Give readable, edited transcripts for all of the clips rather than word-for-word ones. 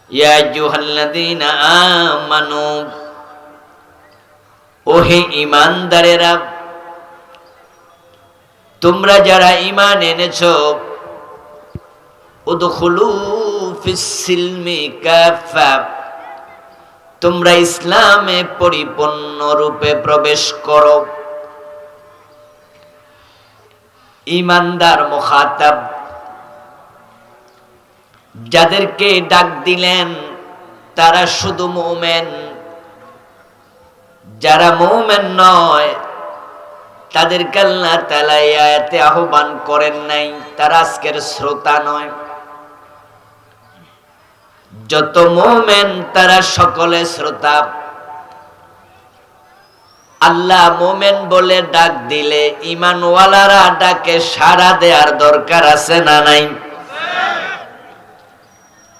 ইয়া আইয়ুহাল্লাযীনা আমানু, ওহে ঈমানদারেরা, তোমরা যারা ঈমান এনেছো, উদখুলু ফিস সিলমি কাফা, তোমরা ইসলামে পরিপূর্ণ রূপে প্রবেশ করো। ঈমানদার মুখাতাব, যাদেরকে ডাক দিলেন তারা শুধু মুমিন। যারা মুমিন নয় তাদেরকে আল্লাহ তাআলা এই আয়াতে আহ্বান করেন নাই, তারা আজকের শ্রোতা নয়। যত মুমিন তারা সকলে শ্রোতা। আল্লাহ মুমিন বলে ডাক দিলে ঈমানওয়ালারা ডাকে সাড়া দেওয়ার দরকার আছে না নাই?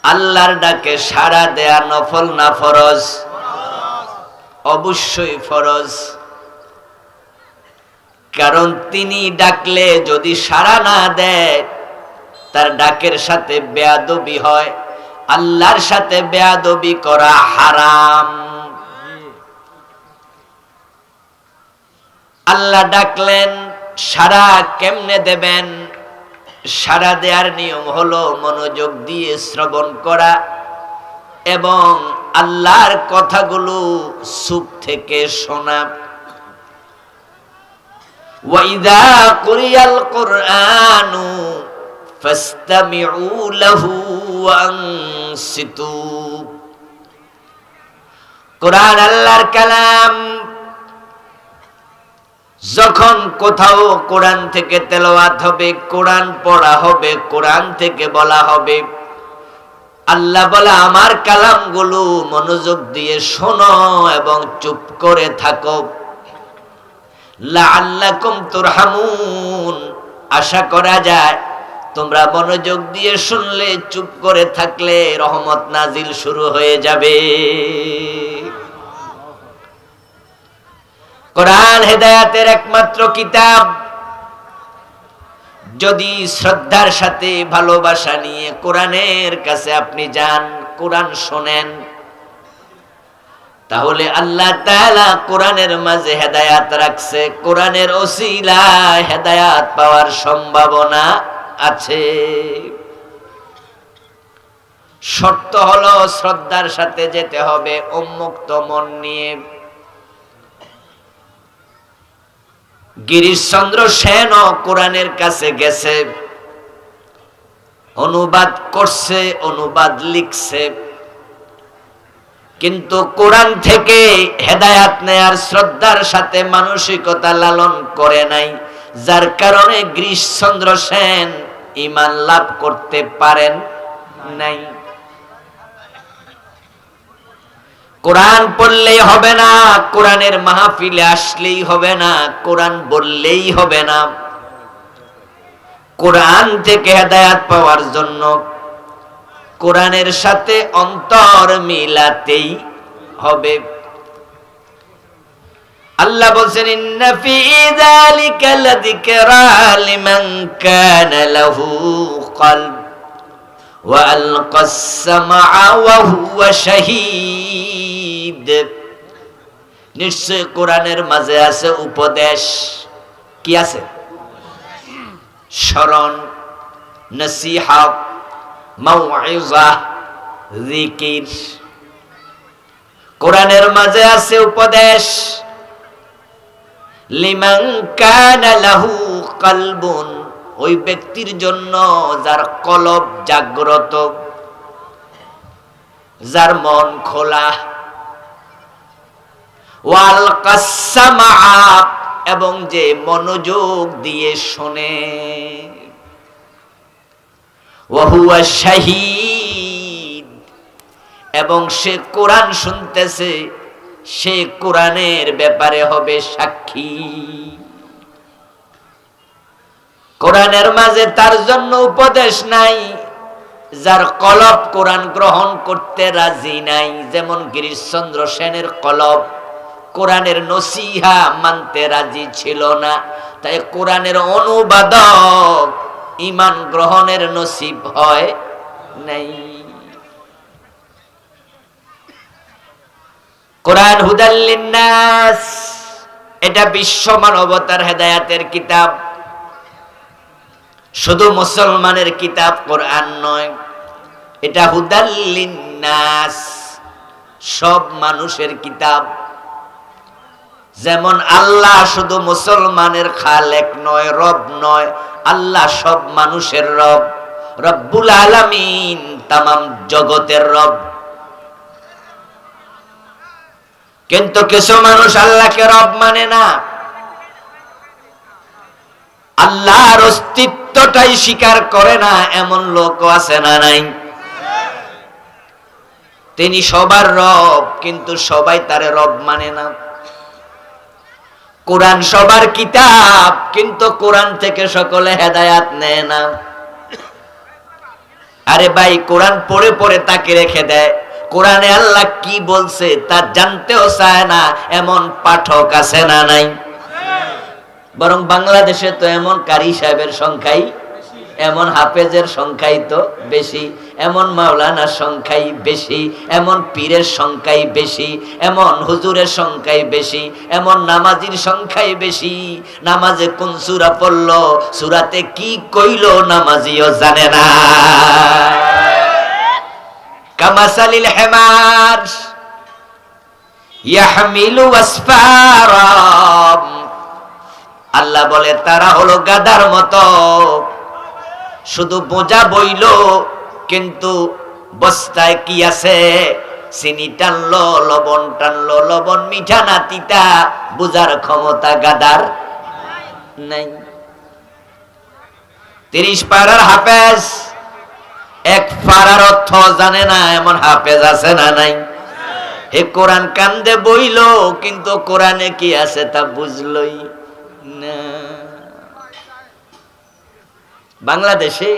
আল্লাহর ডাকে সাড়া দেয়া নফল না ফরজ? অবশ্যই ফরজ। কারণ তিনি ডাকলে যদি সাড়া না দেয় তার ডাকের সাথে বেয়াদবি হয়। আল্লাহর সাথে বেয়াদবি করা হারাম। আল্লাহ ডাকলেন, সাড়া কেমনে দেবেন? সাড়া দেওয়ার নিয়ম হলো মনোযোগ দিয়ে শ্রবণ করা এবং আল্লাহর কথাগুলো চুপ থেকে শোনা। ওয়াইদা কুরিয়াল কুরআনু ফাসতামিউ লাহু ওয়া আনসিতু। কুরআন আল্লাহর কালাম। যখন কোথাও কোরআন থেকে তেলাওয়াত হবে, কোরআন পড়া হবে, কোরআন থেকে বলা হবে, আল্লাহ বলে আমার কালামগুলো মনোযোগ দিয়ে শোনো এবং চুপ করে থাকো। লাআল্লাকুম তুরহামুন, আশা করা যায় তোমরা মনোযোগ দিয়ে শুনলে, চুপ করে থাকলে রহমত নাজিল শুরু হয়ে যাবে। কোরআন হেদায়েতের একমাত্র কিতাব। যদি শ্রদ্ধার সাথে ভালোবাসা নিয়ে কোরআনের কাছে আপনি যান, কোরআন শোনেন, তাহলে আল্লাহ তাআলা কোরআনের মাঝে হেদায়েত রাখছে। কোরআনের ওসিলায় হেদায়েত পাওয়ার সম্ভাবনা আছে। শর্ত হলো শ্রদ্ধার সাথে যেতে হবে, উন্মুক্ত মন নিয়ে। গিরিশচন্দ্র সেনও কোরআনের কাছে গেছে, অনুবাদ করছে, অনুবাদ লিখছে, কিন্তু কোরআন থেকে হেদায়েত নেয়ার শ্রদ্ধার সাথে মানসিকতা লালন করে নাই, যার কারণে গিরিশচন্দ্র সেন ঈমান লাভ করতে পারেন নাই। কোরআন পড়লেই হবে না, কোরআনের মাহফিলে আসলেই হবে না, কোরআন বললেই হবে না। কোরআন থেকে হেদায়েত পাওয়ার জন্য কোরআনের সাথে অন্তর মিলাতেই হবে। আল্লাহ বলেন, ইন্না ফি যালিকা লাযিকরা লিমান কানা লাহু কলব ওয়া আলকাস সামআ ওয়া হুয়া শাহীদ। নিশ্চয় কোরআনের মাঝে আছে উপদেশ। কি আছে? স্মরণ, নসিহত, মাউইযা, জিকির। কোরআনের মাঝে আছে উপদেশ। লিমান কানা লাহু কলবুন, ওই ব্যক্তির জন্য যার কলব জাগ্রত, যার মন খোলা। ওয়াল কাসসামা, এবং যে মনোযোগ দিয়ে শোনে। ওয়া হুয়া শাহীদ, এবং সে কোরআন শুনতেছে, সে কোরআনের ব্যাপারে হবে সাক্ষী। কোরআনের মাঝে তার জন্য উপদেশ নাই যার কলব কোরআন গ্রহণ করতে রাজি নাই। যেমন গিরিশচন্দ্র সেনের কলব কোরআনের নসিহা মানতে রাজি ছিল না, তাই কোরআনের অনুবাদক ঈমান গ্রহণের নসিব হয় নাই। কোরআন হুদাল লিন্নাস, এটা বিশ্ব মানবতার হেদায়েতের কিতাব। শুধু মুসলমানের কিতাব কোরআন নয়, এটা হুদাল লিন্নাস, সব মানুষের কিতাব। যেমন আল্লাহ শুধু মুসলমানের খালেক নয়, রব নয়, আল্লাহ সব মানুষের রব, রব্বুল আলামিন, তামাম জগতের রব। কিন্তু কিছু মানুষ আল্লাহকে রব মানে না, আল্লাহর অস্তিত্বটাই স্বীকার করে না, এমন লোকও আছে না নাই? তিনি সবার রব, কিন্তু সবাই তারে রব মানে না। কোরআন সবার কিতাব, কিন্তু কোরআন থেকে সকলে হেদায়াত নেয় না। আরে ভাই, কোরআন পড়ে পড়ে তাকে রেখে দেয়, কোরআনে আল্লাহ কি বলছে তা জানতেও চায় না, এমন পাঠক আছে না নাই? বরং বাংলাদেশে তো এমন কারি সাহেবের সংখ্যাই, এমন হাফেজের সংখ্যাই তো বেশি, এমন মাওলানার সংখ্যাই বেশি, এমন পীরের সংখ্যাই বেশি, এমন হুজুরের সংখ্যাই বেশি, এমন নামাজির সংখ্যাই বেশি। নামাজে কোন সূরা পড়লো, সূরাতে কি কইলো, নামাজিও জানে না। কামাসালিল হিমার ইয়াহমিলু আসফারা, আল্লাহ বলে তারা হলো গাধার মতো, শুধু বোঝা বইল, কিন্তু বস্তায় কি আছে? চিনি টানলো, লবণ টানলো, লবণ মিঠা না তিতা, বুঝার ক্ষমতা গাধার নাই। 30 পারার হাফেজ এক পারার অর্থ জানে না, এমন হাফেজ আছে না নাই? হে কোরআন কান্দে বইল, কিন্তু কোরআনে কি আছে তা বুঝলই না। বাংলাদেশে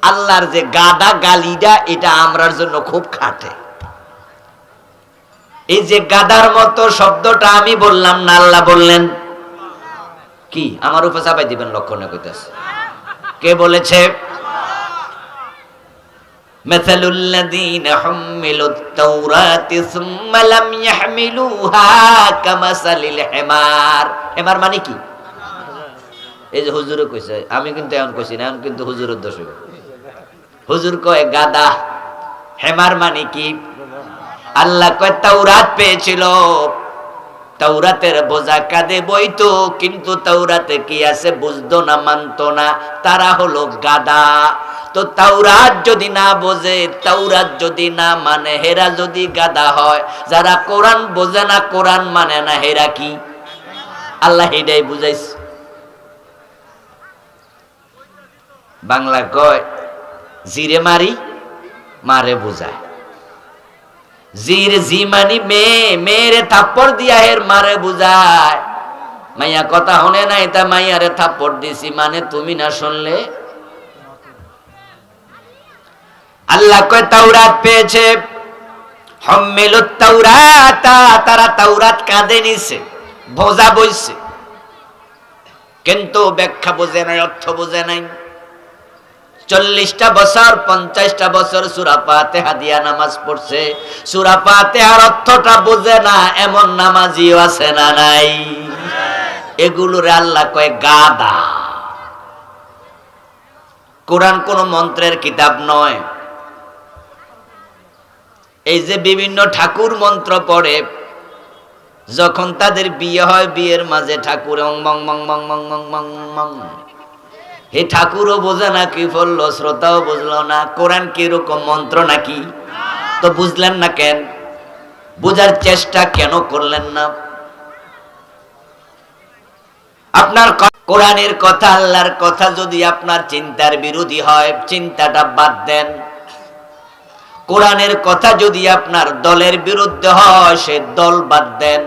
আল্লাহর যে গাদা গালিটা, এটা আমরার জন্য খুব খাটে। এই যে গাদার মতো শব্দটা আমি বললাম না, আল্লাহ বললেন কি? আমার উপর চাপাই দিবেন, লক্ষণে কইতাছে। কে বলেছে? মাসালুল লাযীনা হুমিলুত তাওরাতি সুম্মা লাম ইয়াহমিলুহা কামাসালিল হিমার। হিমার মানে কি? এই যে হুজুরে কইছে, আমি কিন্তু এখন কইছি না, এখন কিন্তু হুজুরের দোষ। হুজুর কয় গাদা, হেমার মানে কি? আল্লাহ কয় তাওরাত পেয়েছিল, তাওরাতের বোঝা কাঁধে বইতো, কিন্তু তাওরাতে কি আছে বুঝতো না, মানতো না, তারা হলো গাদা। তো তাওরাত যদি না বোঝে, তাওরাত যদি না মানে, হেরা যদি গাদা হয়, যারা কোরআন বোঝে না, কোরআন মানে না, হেরা কি? আল্লাহ এটাই বুঝাইছে। বাংলা কয় জিরে মারি, মারে বুঝায়। জির জি মানি মেয়ে, মেয়েরে থাপ্পড় দিয়া এর মারে বুঝায়। মাইয়া কথা হনে নাই, তা মাইয়ারে থাপ্পড় দিছি, মানে তুমি না শুনলে। আল্লাহ কয় তাওরাত পেয়েছে, হুমিলুত তাওরাতা, তারা তাওরাত কাঁধে নিছে, বোঝা বইছে, কিন্তু ব্যাখ্যা বোঝে নাই, অর্থ বোঝে নাই। 40টা বছর 50টা বছর সূরা ফাতিহা দিয়া নামাজ পড়ছে, সূরা ফাতিহার অর্থটা বোঝে না, এমন নামাজিও আছে না নাই? এগুলোরে আল্লাহ কয় গাদা। কোরআন কোন মন্ত্রের কিতাব নয়। এই যে বিভিন্ন ঠাকুর মন্ত্র পড়ে, যখন তাদের বিয়ে হয়, বিয়ের মাঝে ঠাকুর অং মং মং মং মং মং মং মং, হে ঠাকুরও বোঝে না কি বললো, শ্রোতাও বুঝলো না, কোরআন কি এরকম মন্ত্র নাকি? তো বুঝলেন না কেন? বুঝার চেষ্টা কেন করলেন না? আপনার কোরআনের কথা, আল্লাহর কথা যদি আপনার চিন্তার বিরোধী হয়, চিন্তাটা বাদ দেন। কোরআনের কথা যদি আপনার দলের বিরুদ্ধে হয়, সে দল বাদ দেন।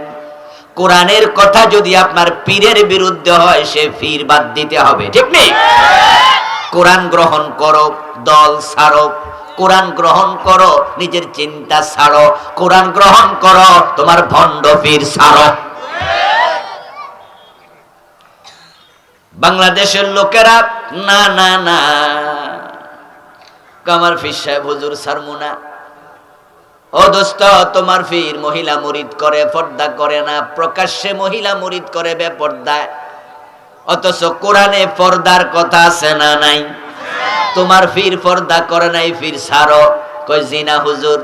কোরআনের কথা যদি আপনার পীরের বিরুদ্ধে হয়, সে পীর বাদ দিতে হবে, ঠিক নেই? কোরআন গ্রহণ করো, দল ছাড়ো। কোরআন গ্রহণ করো, নিজের চিন্তা ছাড়ো। কোরআন গ্রহণ করো, তোমার ভণ্ড পীর ছাড়ো। বাংলাদেশের লোকেরা না না না, আমার পীর সাহেব হুজুর ছাড়মু না। ও দোস্ত, তোমার পীর মহিলা মুরিদ করে, পর্দা করে না, প্রকাশ্যে মহিলা মুরিদ করে বেপর্দায়। অথচ কোরআনে পর্দার কথা আছে না নাই? তোমার পীর পর্দা করে নাই, পীর ছাড়ো। কই জিনা হুজুর,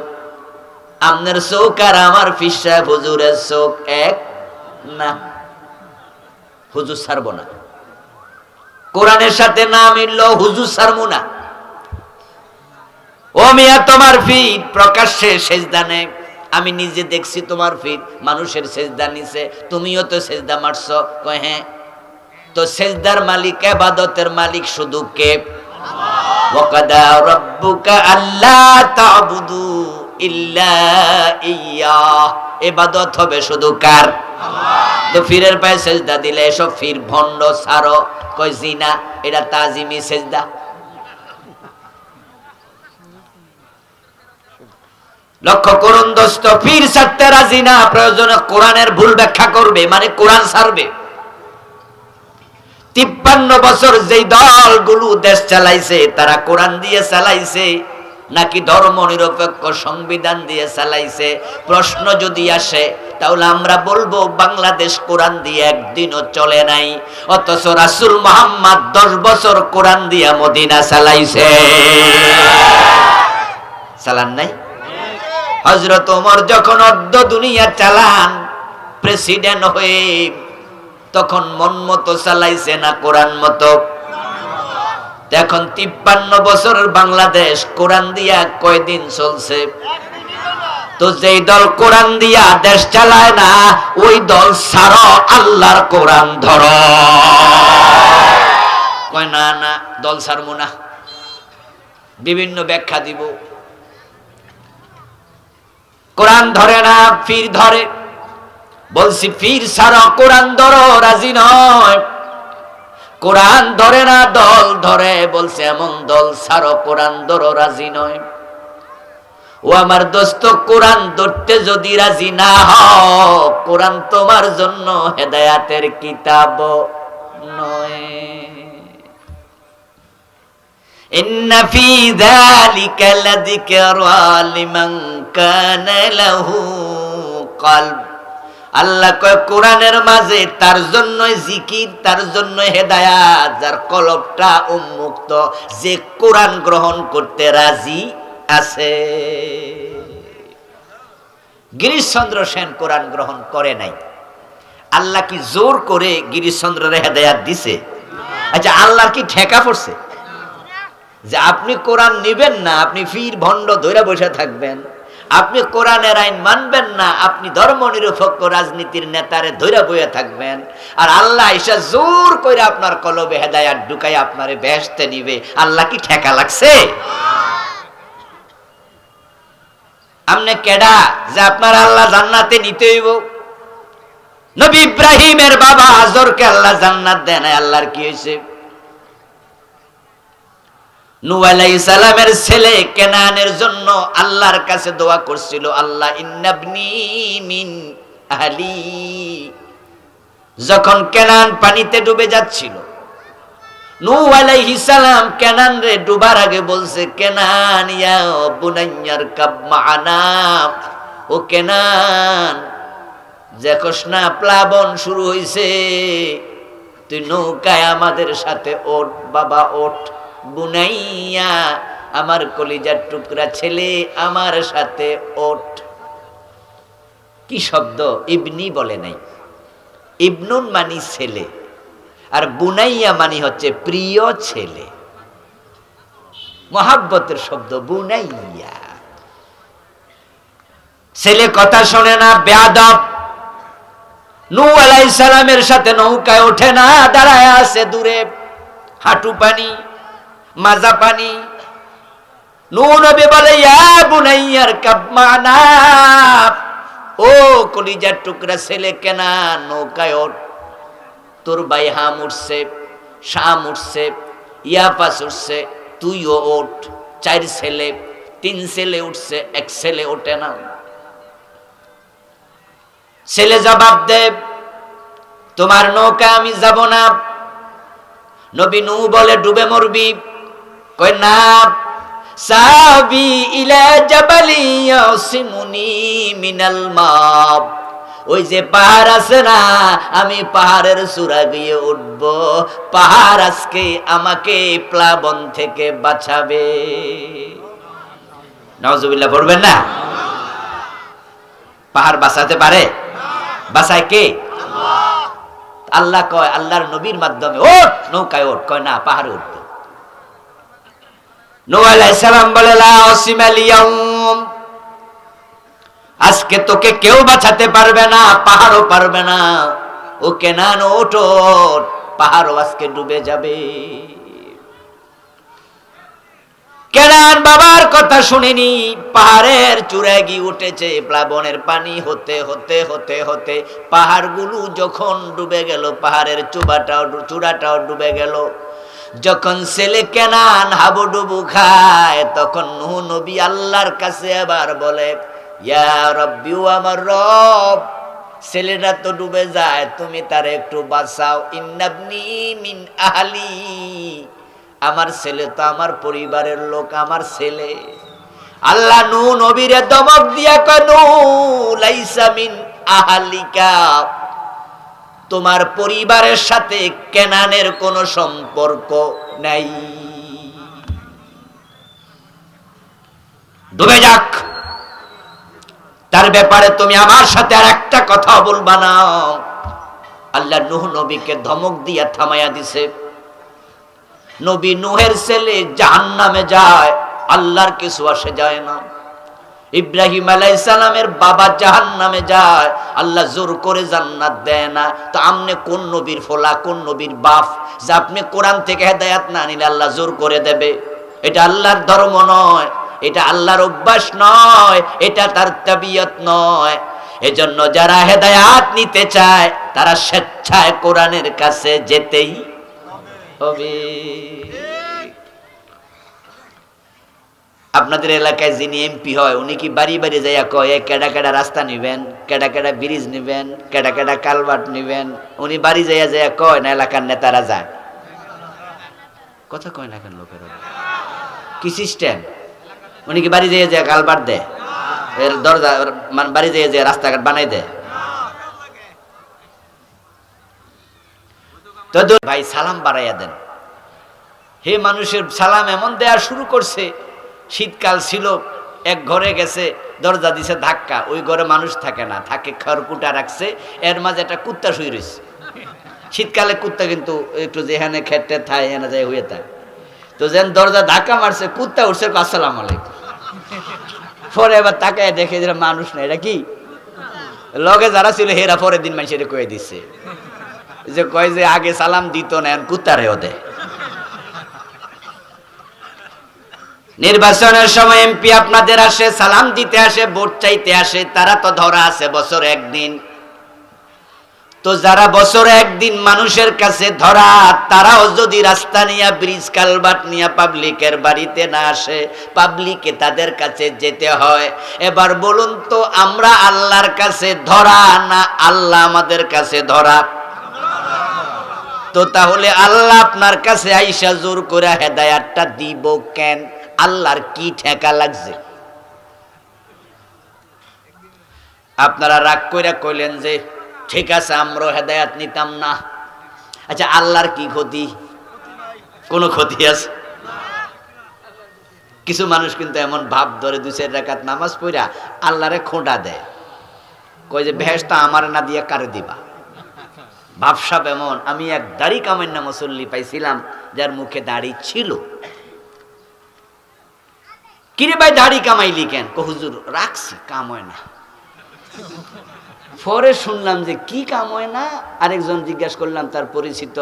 আমনের চোখ আর আমার পীর সাহেব হুজুরের চোখ এক না, হুজুর ছাড়বো না। কোরআনের সাথে না মিললো হুজুর ছাড়বো না। ও মিয়া, তোমার পীর প্রকাশ্যে সেজদা নেয়, আমি নিজে দেখছি তোমার পীর মানুষের সেজদা নিছে, তুমিও তো সেজদা মারছো। কয় হ্যাঁ। তো সেজদার মালিক, ইবাদতের মালিক শুধু কে? ওয়াকাদা রাব্বুকা আল্লা তা'বুদু ইল্লা ইয়্যাহ। ইবাদত হবে শুধু কার? তো পীরের পায়ে সেজদা দিলে এসব পীর ভণ্ড ছাড়ো। কয় জিনা, এটা তাজিমি সেজদা। লক্ষ্য করুন দোস্ত, পীর ছাড়তে রাজি না, প্রয়োজনে কোরআনের ভুল ব্যাখ্যা করবে, মানে কোরআন ছাড়বে। 53 বছর যেই দলগুলো দেশ চালাইছে তারা কোরআন দিয়ে চালাইছে নাকি ধর্ম নিরপেক্ষ সংবিধান দিয়ে চালাইছে? প্রশ্ন যদি আসে তাহলে আমরা বলবো বাংলাদেশ কোরআন দিয়ে একদিনও চলে নাই, অথচ রাসূল মুহাম্মদ 10 বছর কোরআন দিয়া মদিনা চালাইছে। চালান নাই? হযরত ওমর যখন অর্ধ দুনিয়া চালান প্রেসিডেন্ট হয়ে, তখন মন মতো চালাইছে না কোরআন মতো? এখন 53 বছরের বাংলাদেশ কোরআন দিয়া কয়দিন চলছে? তো যেই দল কোরআন দিয়া দেশ চালায় না, ওই দল ছাড়ো, আল্লাহর কোরআন ধরো। কয় না না, দল ছাড়বো না, বিভিন্ন ব্যাখ্যা দিব। কোরআন ধরে না, পীর ধরে। বলছি পীর ছাড়ো, কোরআন ধরো, রাজি নয়। কোরআন ধরে না, দল ধরে। বলছে এমন দল ছাড়ো, কোরআন ধরো, রাজি নয়। ও আমার দোস্ত, কোরআন ধরতে যদি রাজি না হও, কোরআন তোমার জন্য হেদায়েতের কিতাব নয়। ইন্না ফি যালিকা লাযিকরা লিমান কানা লাহু কলব। আল্লাহ কয় কোরআনের মাঝে তার জন্য জিকির, তার জন্য হেদায়াত, যার কলবটা উন্মুক্ত, যে কোরআন গ্রহণ করতে রাজি আছে। গিরিশচন্দ্র সেন কোরআন গ্রহণ করে নাই, আল্লাহ কি জোর করে গিরিশচন্দ্রের হেদায়াত দিছে? আচ্ছা, আল্লাহ কি ঠেকা পড়ছে যে আপনি কোরআন নিবেন না, আপনি পীর ভণ্ড ধইরা বসে থাকবেন, আপনি কোরআনের আইন মানবেন না, আপনি ধর্ম নিরপেক্ষ রাজনীতির নেতারে ধইরা বইয়া থাকবেন, আর আল্লাহ এসে জোর করে আপনার কলবে হেদায়াত ঢুকাই আপনারে বেহেশতে নিবে? আল্লাহ কি ঠেকা লাগছে? আমনে কেডা যে আপনার আল্লাহ জান্নাতে নিতে হইব? নবী ইব্রাহিমের বাবা আজরকে আল্লাহ জান্নাত দেন, আল্লাহর কি হয়েছে? নূহ আলাইহিস সালামের ছেলে কেনানের জন্য আল্লাহর কাছে দোয়া করছিল, আল্লাহ ইন্নাবনি মিন আহলি। যখন কেনান পানিতে ডুবে যাচ্ছিল, নূহ আলাইহিস সালাম কেনান রে ডুবার আগে বলছে, কেনান ইয়া বুনাইয়ার কাব মা'ানা, ও কেনান, দেখোস না প্লাবন শুরু হইছে, তুই নৌকায় আমাদের সাথে ওঠ বাবা, ওঠ। বুনাইয়া, আমার কলিজার টুকরা ছেলে, আমার সাথে ওঠ। কি শব্দ! ইবনি বলে নাই। ইবনুন মানি ছেলে, আর বুনাইয়া মানি হচ্ছে প্রিয় ছেলে, মহাব্বতের শব্দ বুনাইয়া। ছেলে কথা শোনে না, বেয়াদব। নূহ আলাইহিস সালামের সাথে নৌকায় ওঠে না, দাঁড়ায় আছে দূরে, হাঁটু পানি, মাজা পানি। নূহ নবী বলে, ইয়া বুনাইয়ার কাব মা'ানা, ও কলিজার টুকরা ছেলে কেনান, নৌকায় ওঠ। তোর ভাই হাম উঠছে, শাম উঠছে, ইয়াফাস উঠছে, তুইও ওঠ। 4 ছেলে, 3 ছেলে উঠছে, 1 ছেলে ওঠে না। ছেলে জবাব দে, তোমার নৌকা আমি যাব না। নবী নূহ বলে, ডুবে মরবি। কয় না, সাবি ইলা জাবালি ইয়াসিমুনি মিনাল মা, ওই যে পাহাড় আছে না, আমি পাহাড়ের চূড়া দিয়ে উঠব, পাহাড় আজকে আমাকে প্লাবন থেকে বাঁচাবে। নাউজুবিল্লাহ পড়বেন না? পাহাড় বাঁচাতে পারে? বাঁচায় কে? আল্লাহ কয়, আল্লাহর নবীর মাধ্যমে ওঠ, নৌকায় ওঠ। কয় না, পাহাড়ে উঠবে। নূহ আলাইহিস সালাম বলে, লা আসিমাল ইয়াউম, আজকে তোকে কেউ বাঁচাতে পারবে না, পাহাড়ও পারবে না। ও কেনান, ওঠো, পাহাড়ও আজকে ডুবে যাবে। কেনান বাবার কথা শুনিনি, পাহাড়ের চূড়ায় গিয়ে উঠেছে। প্লাবনের পানি হতে হতে হতে হতে পাহাড়গুলো যখন ডুবে গেল, পাহাড়ের চূড়াটাও ডুবে গেল। যখন ছেলে কেনান হাবুডুবু খায়, তখন নূহ নবী আল্লাহর কাছে আবার বলে, ইয়া রব্বি, ও আমার রব, ছেলেটা তো ডুবে যায়, তুমি তারে একটু বাঁচাও। ইন্নাবনি মিন আহলি, আমার ছেলে তো আমার পরিবারের লোক, আমার ছেলে। আল্লাহ নূহ নবীরে দমক দিয়া কয়, নূহ লাইসা মিন আহলিকা, তোমার পরিবারের সাথে কেনানের কোনো সম্পর্ক নাই, ডুবে যাক। তার ব্যাপারে তুমি আমার সাথে আর একটা কথা বলবা না। আল্লাহ নূহ নবীকে ধমক দিয়া থামাইয়া দিছে। নবী নূহের ছেলে জাহান্নামে যায়, আল্লাহর কিছু আসে যায় না। ইব্রাহিম আলাইহিস সালামের বাবা জাহান্নামে যায়, আল্লাহ জোর করে জান্নাত দেয় না। তো আমনে কোন নবীর ফলা, কোন নবীর বাপ যে আপনি কোরআন থেকে হেদায়েত না নিলে আল্লাহ জোর করে দেবে? এটা আল্লাহর ধর্ম নয়, এটা আল্লাহর অভ্যাস নয়, এটা তার তাবিয়ত নয়। এজন্য যারা হেদায়েত নিতে চায় তারা স্বেচ্ছায় কোরআনের কাছে যেতেই হবে। আপনাদের এলাকায় যিনি এমপি হয়, উনি কি বাড়ি বাড়ি যাইয়া কয় কেডা কেডা রাস্তা নিবেন, কেডা কেডা ব্রিজ নিবেন, কেডা কেডা কালভার্ট নিবেন? উনি বাড়ি যাইয়া যাইয়া কয় না এলাকার নেতারা যায়? কথা কয় না কেন লোকেরা? কি সিস্টেম? উনি কি বাড়ি যাইয়া যাইয়া কালভার্ট দেয়, এর দরজা বাড়ি যাইয়া যাইয়া রাস্তাঘাট বানাই দেয়? তো ভাই সালাম বাড়াইয়া দেন। হে মানুষের সালাম এমন দেয়া শুরু করছে, শীতকাল ছিল, এক ঘরে গেছে, দরজা দিছে ধাক্কা, ওই ঘরে মানুষ থাকে না, থাকে খড়কুটা রাখছে, এর মাঝে একটা কুত্তা শুয়ে রয়েছে। শীতকালে কুত্তা কিন্তু একটু যেখানে খেটে থায় এখানে যায় হয়ে থাকে। তো যেন দরজা ধাক্কা মারছে, কুত্তা উঠছে, আসসালাম আলাইকুম। পরে এবার তাকায় দেখে যে মানুষ না, এটা কি লগে যারা ছিল হেরা পরের দিন মানুষের কয়ে দিচ্ছে, যে কয় যে আগে সালাম দিত না, এখন কুত্তারেও দেয়। নির্বাচনের সময় এমপি আপনাদের আসে, সালাম দিতে আসে, ভোট চাইতে আসে, তারা তো ধরা আছে বছরে একদিন। তো যারা বছরে একদিন মানুষের কাছে ধরা, তারাও যদি রাস্তা নিয়ে, ব্রিজ কালভার্ট নিয়ে পাবলিকের বাড়িতে না আসে, পাবলিকে তাদের কাছে যেতে হয়। এবার বলুন তো, আমরা আল্লাহর কাছে ধরা না আল্লাহ আমাদের কাছে ধরা? তো তাহলে আল্লাহ আপনার কাছে আইসা জোর করে হেদায়েতটা দিব কেন? আল্লাহর কি ঠেকা লাগছে? আপনারা রাগ কইরা কইলেন যে ঠিক আছে আমরা হেদায়েত নিতাম না। আচ্ছা, আল্লাহর কি ক্ষতি? কোনো ক্ষতি আছে? কিছু মানুষ কিন্তু এমন ভাব ধরে 2-4 রাকাত নামাজ পড়া আল্লাহরে খোঁটা দেয়, কয় যে বেহেশত আমার না দিয়ে কারে দিবা। ভাবসাব এমন। আমি এক দাড়ি কামাইন্না মুসল্লি পাইছিলাম, যার মুখে দাড়ি ছিল। কিরে ভাই দাড়ি কামাইলি কেন? হুজুর রাখছি, কাম হয় না। পরে শুনলাম যে কি কাম হয় না। আরেকজন জিজ্ঞাসা করলাম, তার পরিচিত,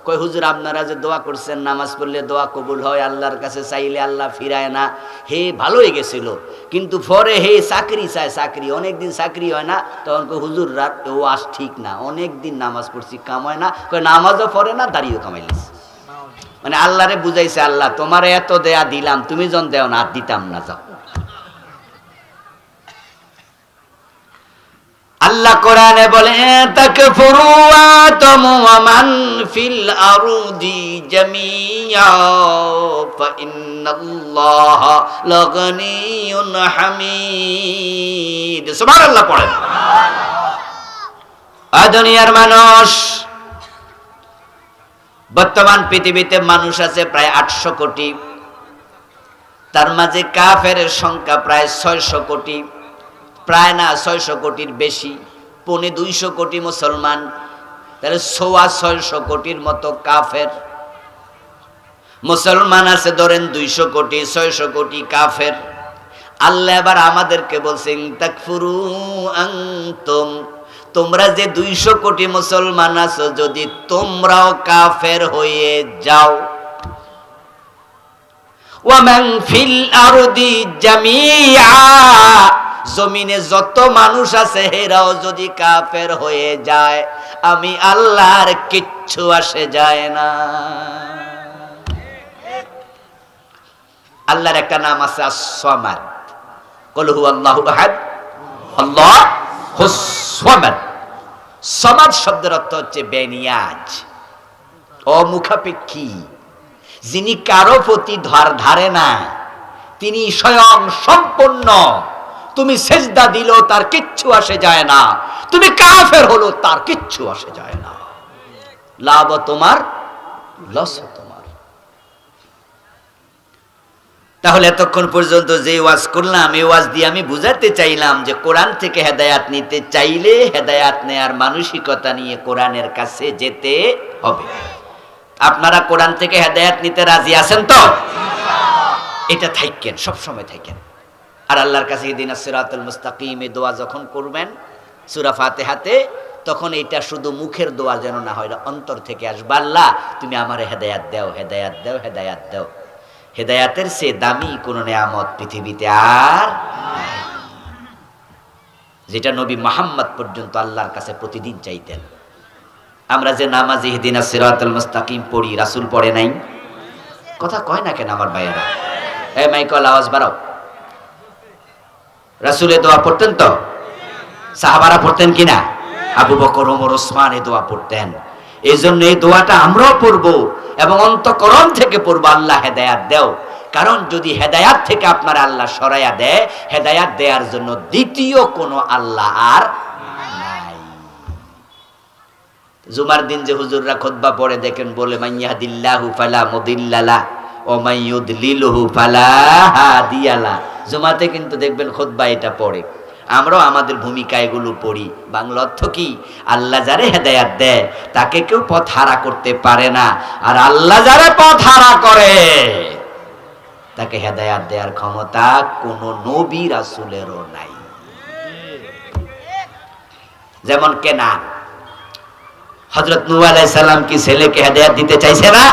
কয় হুজুর আপনারা যে দোয়া করছেন, নামাজ পড়লে দোয়া কবুল হয়, আল্লাহর কাছে চাইলে আল্লাহ ফিরায় না, হে ভালো হয়ে গেছিল, কিন্তু পরে হে চাকরি চায়, চাকরি অনেকদিন চাকরি হয় না। তখন কয় হুজুর রাত ও আস ঠিক না, অনেকদিন নামাজ পড়ছি, কাম হয় না। কয় নামাজও পড়ে না, দাঁড়িয়েও কামাইলিস। মানে আল্লাহরে বুঝাইছে, আল্লাহ তোমার এত দেয়া দিলাম, তুমি জন দেও না, আর দিতাম না। যাও। আল্লাহ কোরআনে বলে তাকফুরু আতামু ওয়া মান ফিল আরদি জামিয়া ফা ইন্নাল্লাহা লাগানিয়ুন হামিদ। সুবহানাল্লাহ পড়েন। দুনিয়ার মানুষ, বর্তমান পৃথিবীতে মানুষ আছে প্রায় 800 কোটি, তার মাঝে কাফেরের সংখ্যা প্রায় 600 কোটি, প্রায় না 600 কোটির বেশি, 250 কোটি মুসলমান, তাহলে 600 কোটির মতো কাফের। মুসলমান আছে ধরেন 200 কোটি, 600 কোটি কাফের। আল্লাহ এবার আমাদেরকে বলছেন তাকফুরু আনতুম, তোমরা যে 200 কোটি মুসলমান আছো, যদি তোমরাও কাফের হয়ে যাও, ওয়া মান ফিল আরদি জামিআ, জমিনে যত মানুষ আছে এরাও যদি কাফের হয়ে যায়, আমি আল্লাহর কিচ্ছু আসে যায় না। আল্লাহর একটা নাম আছে আস-সামাদ, কুল হুয়াল্লাহু আহাদ আল্লাহুস সামাদ। সামাদ শব্দের অর্থ হচ্ছে বেনিয়াজ, অমুখাপেক্ষী, যিনি কারো প্রতি ধারে না, তিনি স্বয়ং সম্পূর্ণ। তুমি সেজদা দিলেও তার কিচ্ছু আসে যায় না, তুমি কাফের হলো তার কিচ্ছু আসে যায় না। লাভ তোমার, লস তোমার। তাহলে এতক্ষণ পর্যন্ত যে ওয়াজ করলাম, এই ওয়াজ দিয়ে আমি বুঝাতে চাইলাম যে কোরআন থেকে হেদায়াত নিতে চাইলে হেদায়াত নেয়ার মানসিকতা নিয়ে কোরআনের কাছে যেতে হবে। আপনারা কোরআন থেকে হেদায়াত নিতে রাজি আছেন তো? এটা থাকেন, সবসময় থাকেন। আর আল্লাহর কাছে ইহদিনাস সিরাতাল মুস্তাকিম এই দোয়া যখন করবেন সূরা ফাতিহাতে, তখন এটা শুধু মুখের দোয়া যেন না হয়, অন্তর থেকে আসবে। আল্লাহ তুমি আমারে হেদায়াত দাও, হেদায়াত দাও, হেদায়াত দাও। হেদায়াতের চেয়ে দামি কোন নেয়ামত পৃথিবীতে আর নাই, যেটা নবী মুহাম্মদ পর্যন্ত আল্লাহর কাছে প্রতিদিন চাইতেন। আমরা যে নামাজ ইহদিনাস সিরাতাল মুস্তাকিম পড়ি, রাসূল পড়ে নাই? কথা কয় না কেন আমার ভাইয়েরা? এই মাইকল আওয়াজ বাড়াও। রাসূলের দোয়া পড়তেন তো? সাহাবারা পড়তেন কিনা? আবু বকর, ওমর, ওসমান এই দোয়া পড়তেন। এই জন্য এই দোয়াটা আমরাও পড়বো এবং অন্তঃকরণ থেকে পড়বো, আল্লাহ হেদায়াত দাও। কারণ যদি হেদায়াত থেকে আপনার আল্লাহ সরাইয়া দেয়, হেদায়াত দেওয়ার জন্য দ্বিতীয় কোনো আল্লাহ আর নাই। জুমার দিন যে হুজুররা খুতবা পড়ে দেখেন বলে মাইয়াহদিল্লাহু ফালা মুদিল্লা লাহ ওয়া মাইয়ুদলিলহু ফালা হাদিয়া লাহ। জুমাতে কিন্তু দেখবেন খুতবা এটা পড়ে। আমরাও আমাদের ভূমিকা এগুলো পড়ি। বাংলা অর্থ কি? আল্লাহ যারে হেদায়াত দেয় তাকে কেউ পথ হারা করতে পারে না, আর আল্লাহ যারে পথ হারা করে তাকে হেদায়াত দেওয়ার ক্ষমতা কোন নবী রাসূলেরও নাই। যেমন কেনান, হযরত নূহ আলাইহিস সালাম কি ছেলেকে হেদায়াত দিতে চাইছে না?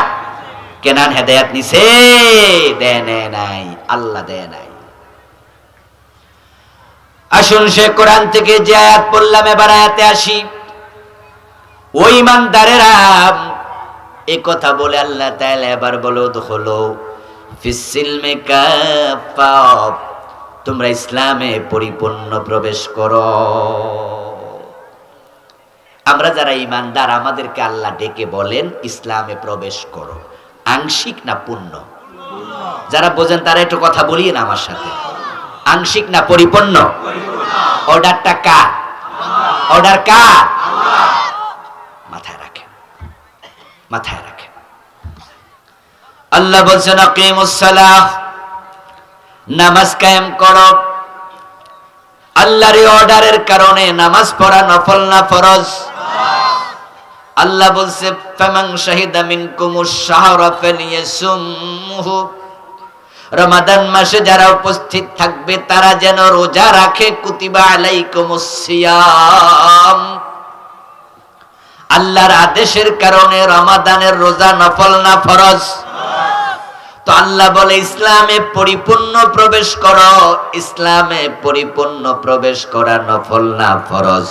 কেনান হেদায়াত নিছে, দেয় নাই, আল্লাহ দেয় নাই। আসুন সে কোরআন থেকে যে আয়াত পড়লাম, এবার আয়াতে আসি। ওই ইমানদারেরা এই কথা বলে আল্লাহ তাআলা এবার বলো দুখুলু ফিস সিলমি কাফা, তোমরা ইসলামে পরিপূর্ণ প্রবেশ করো। আমরা যারা ইমানদার, আমাদেরকে আল্লাহ ডেকে বলেন ইসলামে প্রবেশ করো। আংশিক না পূর্ণ? যারা বোঝেন তারা একটু কথা বলিয়েন আমার সাথে। আংশিক না পরিপূর্ণ? অর্ডারটা কার? অর্ডার কার? মাথায় রাখেন, মাথায় রাখেন। আল্লাহ বলছেন আকিমুস সালাহ, নামাজ কায়েম করো। আল্লাহর অর্ডারের কারণে নামাজ পড়া নফল না ফরজ? আল্লাহ বলছে ফামান শাহিদা মিনকুমুশ শাহরা ফালিয়াসুমহু, রমাদান মাসে যারা উপস্থিত থাকবে তারা যেন রোজা রাখে। কুতিবা আলাইকুমুস সিয়াম, আল্লাহর আদেশের কারণে রমাদানের রোজা নফল না ফরজ? তো আল্লাহ বলে ইসলামে পরিপূর্ণ প্রবেশ করো। ইসলামে পরিপূর্ণ প্রবেশ করা নফল না ফরজ?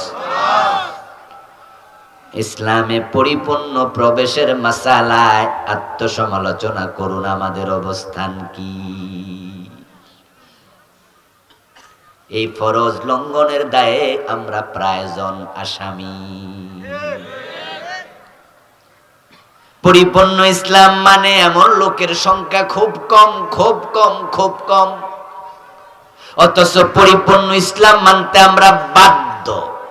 ইসলামে পরিপূর্ণ প্রবেশের মাসালায় আত্মসমালোচনা করুন, আমাদের অবস্থান কি? এই ফরজ লঙ্ঘনের দায়ে আমরা প্রায় জন আসামি। পরিপূর্ণ ইসলাম মানে এমন লোকের সংখ্যা খুব কম, খুব কম, খুব কম। অথচ পরিপূর্ণ ইসলাম মানতে আমরা বাধ্য।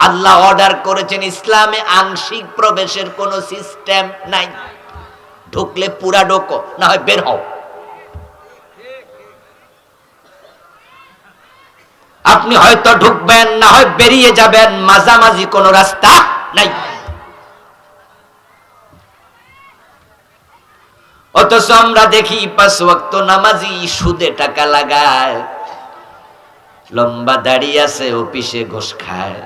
আল্লাহ অর্ডার করেছেন ইসলামে আংশিক প্রবেশের কোনো সিস্টেম নাই। ঢুকলে পুরা ঢোকো, না হয় বের হও। আপনি হয়তো ঢুকবেন, না হয় বেরিয়ে যাবেন, মাঝামাঝি কোনো রাস্তা নাই। অথচ আমরা দেখি 5 ওয়াক্ত নামাজি সুদে টাকা লাগায়, লম্বা দাড়ি আছে, অফিসে ঘুষ খায়,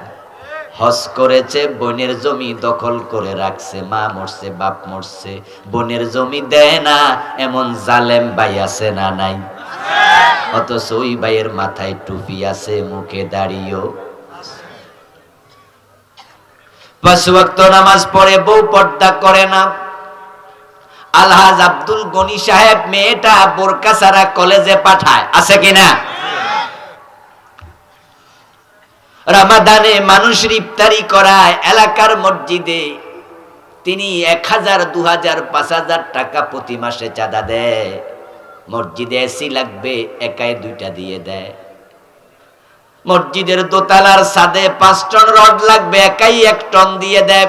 হজ করেছে, বোনের জমি দখল করে রাখছে, মা মরছে, বাপ মরছে, বোনের জমি দেয় না, এমন জালেম ভাই আছে না নাই? অথচ ওই ভাইয়ের মাথায় টুপি আছে, মুখে দাড়িও। 5 ওয়াক্ত নামাজ পড়ে, বউ পর্দা করে না। আলহাজ আব্দুল গনি সাহেব মেয়েটা বোরকা ছাড়া কলেজে পাঠায়, আছে কিনা? রমাদানে মানুষের ইফতারি করায় এলাকার মসজিদে, তিনি 1000, 2000, 5000 টাকা প্রতি মাসে চাঁদা দেয়। মসজিদে এসি লাগবে, একাই 2টা দিয়ে দেয়। মসজিদের দোতলার ছাদে 5 টন রড লাগবে, একাই 1 টন দিয়ে দেয়।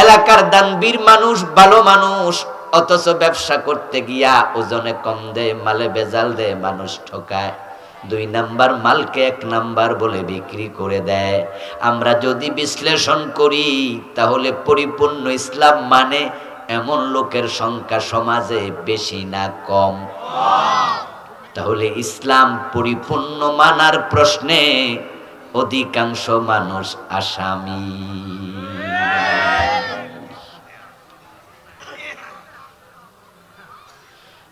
এলাকার দানবীর মানুষ, ভালো মানুষ, অথচ ব্যবসা করতে গিয়া ওজনে কম দেয়, মালে বেজাল দেয়, মানুষ ঠকায়। 2 নাম্বার মালকে 1 নাম্বার বলে বিক্রি করে দেয়। আমরা যদি বিশ্লেষণ করি তাহলে পরিপূর্ণ ইসলাম মানে এমন লোকের সংখ্যা সমাজে বেশি না কম? তাহলে ইসলাম পরিপূর্ণ মানার প্রশ্নে অধিকাংশ মানুষ আসামি।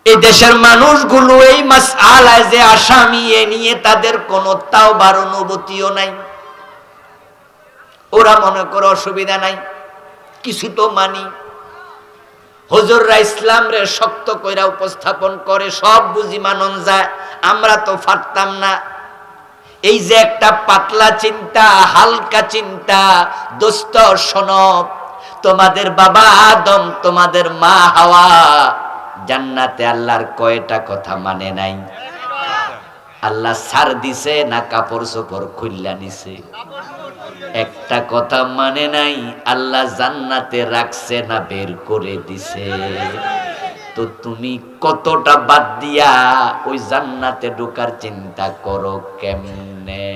এই দেশের মানুষগুলো এই মাসআলায় যে আসামি, এ নিয়ে তাদের কোনো তাওবার অনুভূতিও নাই। ওরা মনে করে অসুবিধা নাই, কিছু তো মানি। হুজুররা ইসলাম রে শক্ত কইরা উপস্থাপন করে, সব বুঝি মানন যায়, আমরা তো পারতাম না। এই যে একটা পাতলা চিন্তা, হালকা চিন্তা, দোস্ত শোনো, তোমাদের বাবা আদম, তোমাদের মা হাওয়া জান্নাতে আল্লাহর কয়টা কথা মানে নাই? আল্লাহ ছাড় দিছে না কাপড় চোপড় খুললা নিছে? একটা কথা মানে নাই, আল্লাহ জান্নাতে রাখছে না বের করে দিছে? তো তুমি কতটা বাদ দিয়া ওই জান্নাতে ঢোকার চিন্তা করো কেমনে?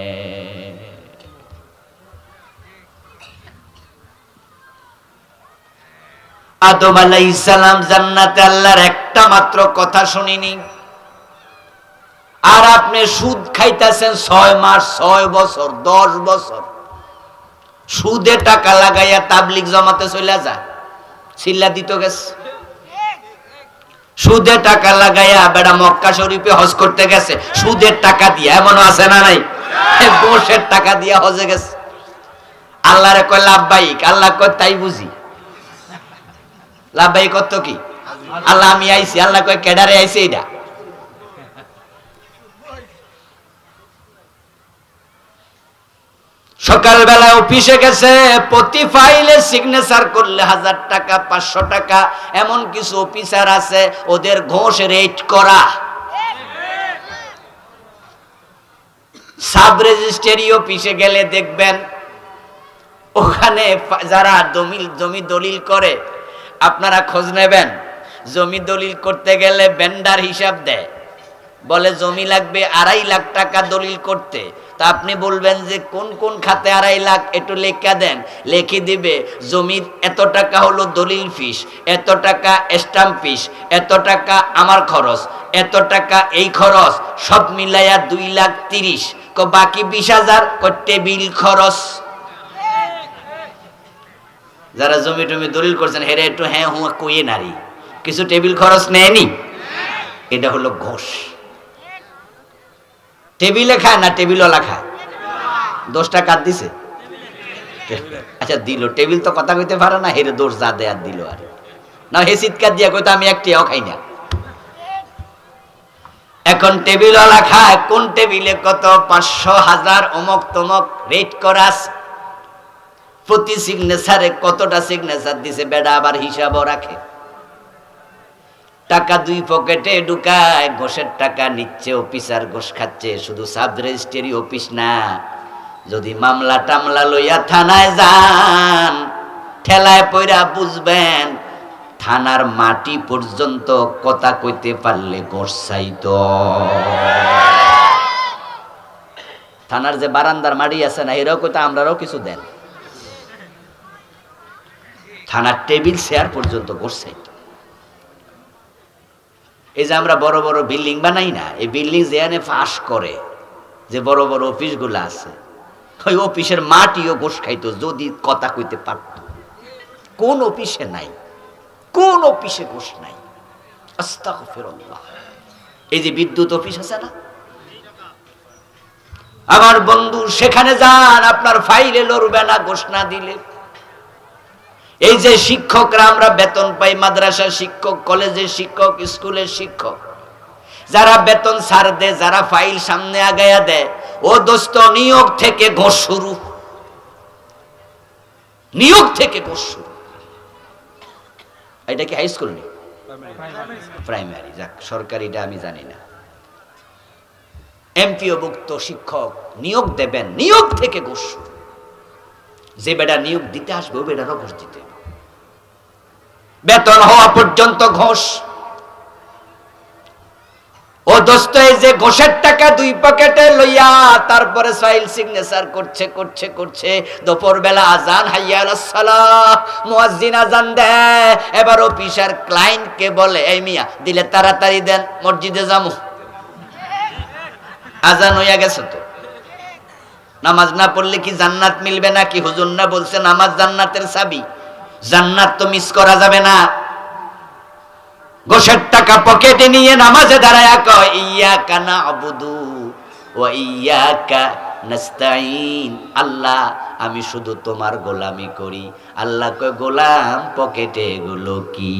আদম আলাইহিস সালাম জান্নাতে আল্লাহর একটা মাত্র কথা শুনিনি, আর আপনি সুদ খাইতেছেন 6 মাস, 6 বছর, 10 বছর সুদে টাকা লাগাইয়া তাবলিগ জমাতে চলে যা, চিল্লা দিত গেছে। সুদে টাকা লাগাইয়া বেড়া মক্কা শরীফে হজ করতে গেছে সুদের টাকা দিয়া, এমনও আছে না নাই? বসের টাকা দিয়া হজে গেছে। আল্লাহরে কয় লাভবাহিক, আল্লাহ কয় তাই বুঝি। লাভবাহিক কত কি? আল্লাহ আমি আইছি, আল্লাহ কয় কেডারে আইছে এটা? সকালবেলা অফিসে গেছে, প্রতি ফাইলে সিগনেচার করলে 1000 টাকা, 500 টাকা। এমন কিছু অফিসার আছে ওদের ঘোষ রেট করা। সাব রেজিস্ট্রি অফিসে গেলে দেখবেন ওখানে যারা জমি দলিল করে, আপনারা খোঁজ নেবেন, জমি দলিল করতে গেলে ভেন্ডার হিসাব দেয়, বলে জমি লাগবে 2.5 লাখ টাকা দলিল করতে। তা আপনি বলবেন যে কোন কোন খাতে 2.5 লাখ, একটু লেখা দেন, লিখে দিবে জমির এত টাকা হলো দলিল ফিস, এত টাকা স্ট্যাম্প ফিস, এত টাকা আমার খরচ, এত টাকা এই খরচ, সব মিলাইয়া 2,30,000। বাকি 20,000 টেবিল খরচ। যারা জমি টমি দলিল করছেন হেরে একটু হ্যাঁ হুয়া কইয়ে নারী, কিছু টেবিল খরচ নেয়নি? এটা হলো ঘোষ। টেবিলে খায় না টেবিলওয়ালা খায়? 10 টাকা দিছে, আচ্ছা দিল। টেবিল তো কথা কইতে পারে না, হেরে দোষ যা দেয় আর দিল। আর না হে চিৎকার দিয়া কইতো আমি একটিও খাই না। এখন টেবিলওয়ালা খায়, কোন টেবিলে কত 500 1000 অমক তমক রেট করা আছে, প্রতি সিগনেচারে কতটা সিগনেচার দিছে, বেডা আবার হিসাবও রাখে। টাকা 2 পকেটে ঢুকায়, ঘোষের টাকা নিচ্ছে, অফিসার ঘোষ খাচ্ছে। শুধু সাব রেজিস্ট্রি অফিস না, যদি মামলা টামলা লইয়া থানায় যান, ঠেলায় পয়রা বুঝবেন থানার মাটি পর্যন্ত কথা কইতে পারলে ঘোষ চাইতো। থানার যে বারান্দার মাটি আছে না, এরাও কইতো আমরাও কিছু দেন। থানার টেবিল চেয়ার পর্যন্ত ঘোষ চাইতো। এই যে আমরা বড় বড় বিল্ডিং বানাই না, এই বিল্ডিং যেখানে ফাঁস করে, যে বড় বড় অফিসগুলো আছে, ওই অফিসের মাটিও ঘোষ খাইতো যদি কথা কইতে পারত। কোন অফিসে নাই, কোন অফিসে ঘোষ নাই। আস্তাগফিরুল্লাহ। এই যে বিদ্যুৎ অফিস আছে না, আমার বন্ধু, সেখানে যান, আপনার ফাইলে লড়বে না ঘোষ না দিলে। এই যে শিক্ষকরা আমরা বেতন পাই, মাদ্রাসার শিক্ষক, কলেজের শিক্ষক, স্কুলের শিক্ষক, যারা বেতন ছাড় দেয়, যারা ফাইল সামনে আগায়া দেয়, ও দোস্ত, নিয়োগ থেকে ঘোষ শুরু, নিয়োগ থেকে ঘোষ শুরু। এটা কি হাই স্কুল নেই? প্রাইমারি। যাক, সরকারিটা আমি জানি না। এমপিওভুক্ত শিক্ষক নিয়োগ দেবেন, নিয়োগ থেকে ঘোষ শুরু। যে বেটা নিয়োগ দিতে আসবে, ও বেটারও ঘোষ দিতে, বেতন হওয়া পর্যন্ত ঘোষ। ও দোস্ত, এই যে ঘোষের টাকা 2 পকেটে লইয়া তারপরে ফাইল সিগনেচার করছে করছে করছে, দুপুর বেলা আজান, হাইয়া আলাস সালাহ, মুয়াজ্জিন আজান দেয়। এবার অফিসার ক্লায়েন্টকে বলে, এই মিয়া দিলে তাড়াতাড়ি দেন, মসজিদে যামু। আজান হইয়া গেছে তো, নামাজ না পড়লে কি জান্নাত মিলবে নাকি? হুজুর না বলছে নামাজ জান্নাতের চাবি, জান্নাত তো মিস করা যাবে না। ঘোষের টাকা পকেটে নিয়ে নামাজে দাঁড়ায়া কয়, ইয়াকা না'বুদু ওয়া ইয়াকা নাস্তাঈন। আল্লাহ, আমি শুধু তোমার গোলামি করি। আল্লাহ কয়, গোলাম, পকেটে এগুলো কি?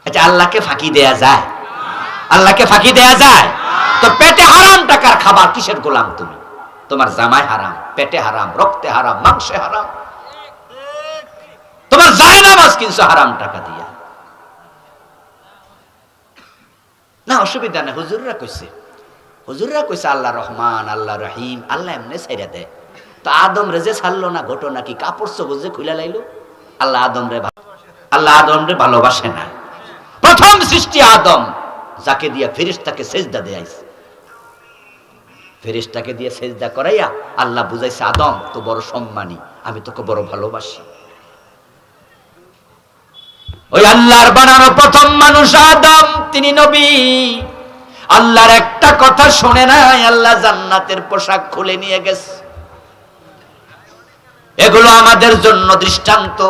আচ্ছা, আল্লাহকে ফাঁকি দেয়া যায়? আল্লাহকে ফাঁকি দেয়া যায়? তো পেটে হারাম টাকার খাবার, কিসের গোলাম তুমি? তোমার জামাই হারাম, পেটে হারাম, রক্তে হারাম, মাংসে হারাম, তোমার যায় নামাজ কিনছো হারাম টাকা দিয়া। না, অসুবিধা নেই, হুজুররা কইছে আল্লাহ রহমান, আল্লাহ রহিম, আল্লাহ এমনি ছাইরা দেয়। তো আদম রে যে ছাড়লো না, ঘটনা কি? কাপড় চোপড় যে খুলে লাইলো। আল্লাহ আদম রে ভালোবাসে না। প্রথম সৃষ্টি আদম, যাকে দিয়া ফেরেশতাকে সেজদা দেয়াইছে। ফেরেশতাকে দিয়ে সেজদা করাইয়া আল্লাহ বুঝাইছে, আদম তো বড় সম্মানী, আমি তোকে বড় ভালোবাসি। ওই আল্লাহর বানানো প্রথম মানুষ আদম, তিনি নবী। আল্লাহর একটা কথা শুনে নাই, আল্লাহ জান্নাতের পোশাক খুলে নিয়ে গেছে। এগুলো আমাদের জন্য দৃষ্টান্ত,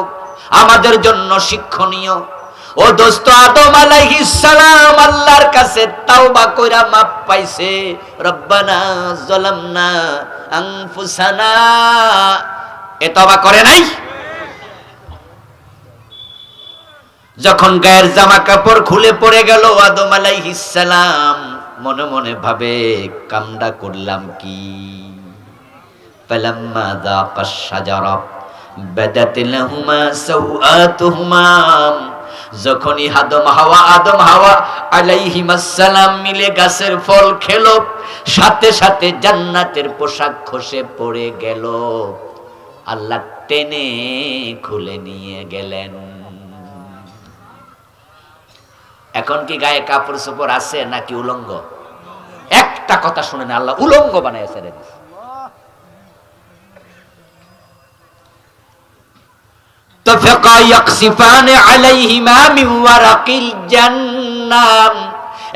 আমাদের জন্য শিক্ষণীয়। ও দোস্ত, আদম আলাইহিস সালাম আল্লাহর কাছে তাওবা কইরা মাপ পাইছে। রব্বানা যালামনা আনফুসানা, এ তওবা করে নাই? যখন গায়ের জামা কাপড় খুলে পড়ে গেল, আদম আলাইহিস সালাম মনে মনে ভাবে, কামডা করলাম কি? ফালাম্মা যাকাশ শাজারা বাদাত লাহুমা সাওআতুহুমা, যখনই আদম হাওয়া আলাইহিমাস সালাম মিলে গাছের ফল খেলো, সাথে সাথে জান্নাতের পোশাক খসে পড়ে গেল। আল্লাহ টেনে খুলে নিয়ে গেলেন। এখন কি গায়ে কাপড় চোপড় আছে নাকি উলঙ্গ? একটা কথা শুনে না, আল্লাহ উলঙ্গ বানায় ছেড়ে দিয়েছে। তো ফাকা ইয়াকসিফানে আলাইহিমা মিন ওয়ারাকিল জান্নাম,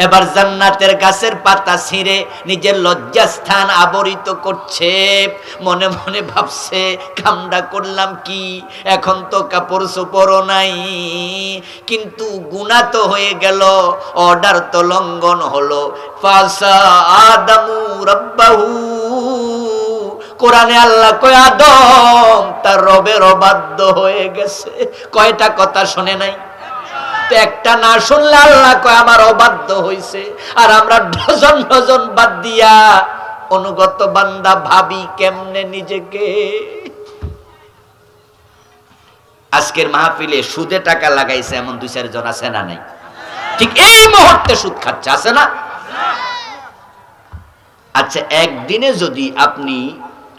এবার জান্নাতের গাছের পাতা ছিঁড়ে নিজের লজ্জাস্থান আবরিত করছে। মনে মনে ভাবছে, কামডা করলাম কি? এখন তো কাপড় চোপড়ও নাই, কিন্তু গুনাহ তো হয়ে গেল, অর্ডার তো লঙ্ঘন হলো। ফাসা আদামু রাব্বাহু, কোরআনে আল্লাহ কয়, আদম তার রবের অবাধ্য হয়ে গেছে। কয়টা কথা শুনে নাই? তো একটা না শুনলে আল্লাহ কয় আমার অবাধ্য হইছে। আর আমরা ডজন ডজন বাদ দিয়া অনুগত বান্দা ভাবি কেমনে নিজেকে। আজকের মাহফিলে সুদে টাকা লাগাইছে এমন 2-4 জন আছে না নাই? ঠিক এই মুহূর্তে সুদ খাচ্ছে, আছে না? আচ্ছা, একদিনে যদি আপনি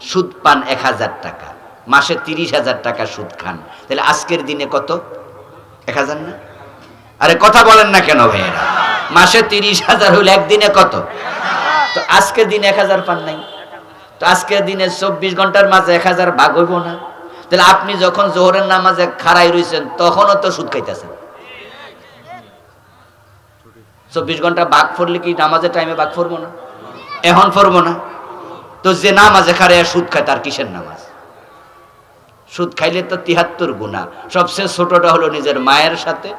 সুদ পান 1000 টাকা, মাসে 30,000 টাকা সুদ খান, তাহলে আজকের দিনে কত? 1000 না? আরে কথা বলেন না কেন ভাইয়েরা? মাসে 30,000 হইলে একদিনে কত? তো আজকের দিনে 1000 পান নাই, তো আজকের দিনে 24 ঘন্টার মাঝে 1000 ভাগ হইব না? তাহলে আপনি যখন জোহরের নামাজে খাড়াই রইছেন তখনও তো সুদ খাইতেছেন। 24 ঘন্টা ভাগ পড়লে কি নামাজের টাইমে ভাগ পড়বো না? এখন পড়বো না? তো যে নামাজে খাড়াইয়া সুদ খায় তার কিসের নামাজ? সুদ খাইলে তো 73 গুনাহ। সবচেয়ে ছোটটা হলো নিজের মায়ের সাথে।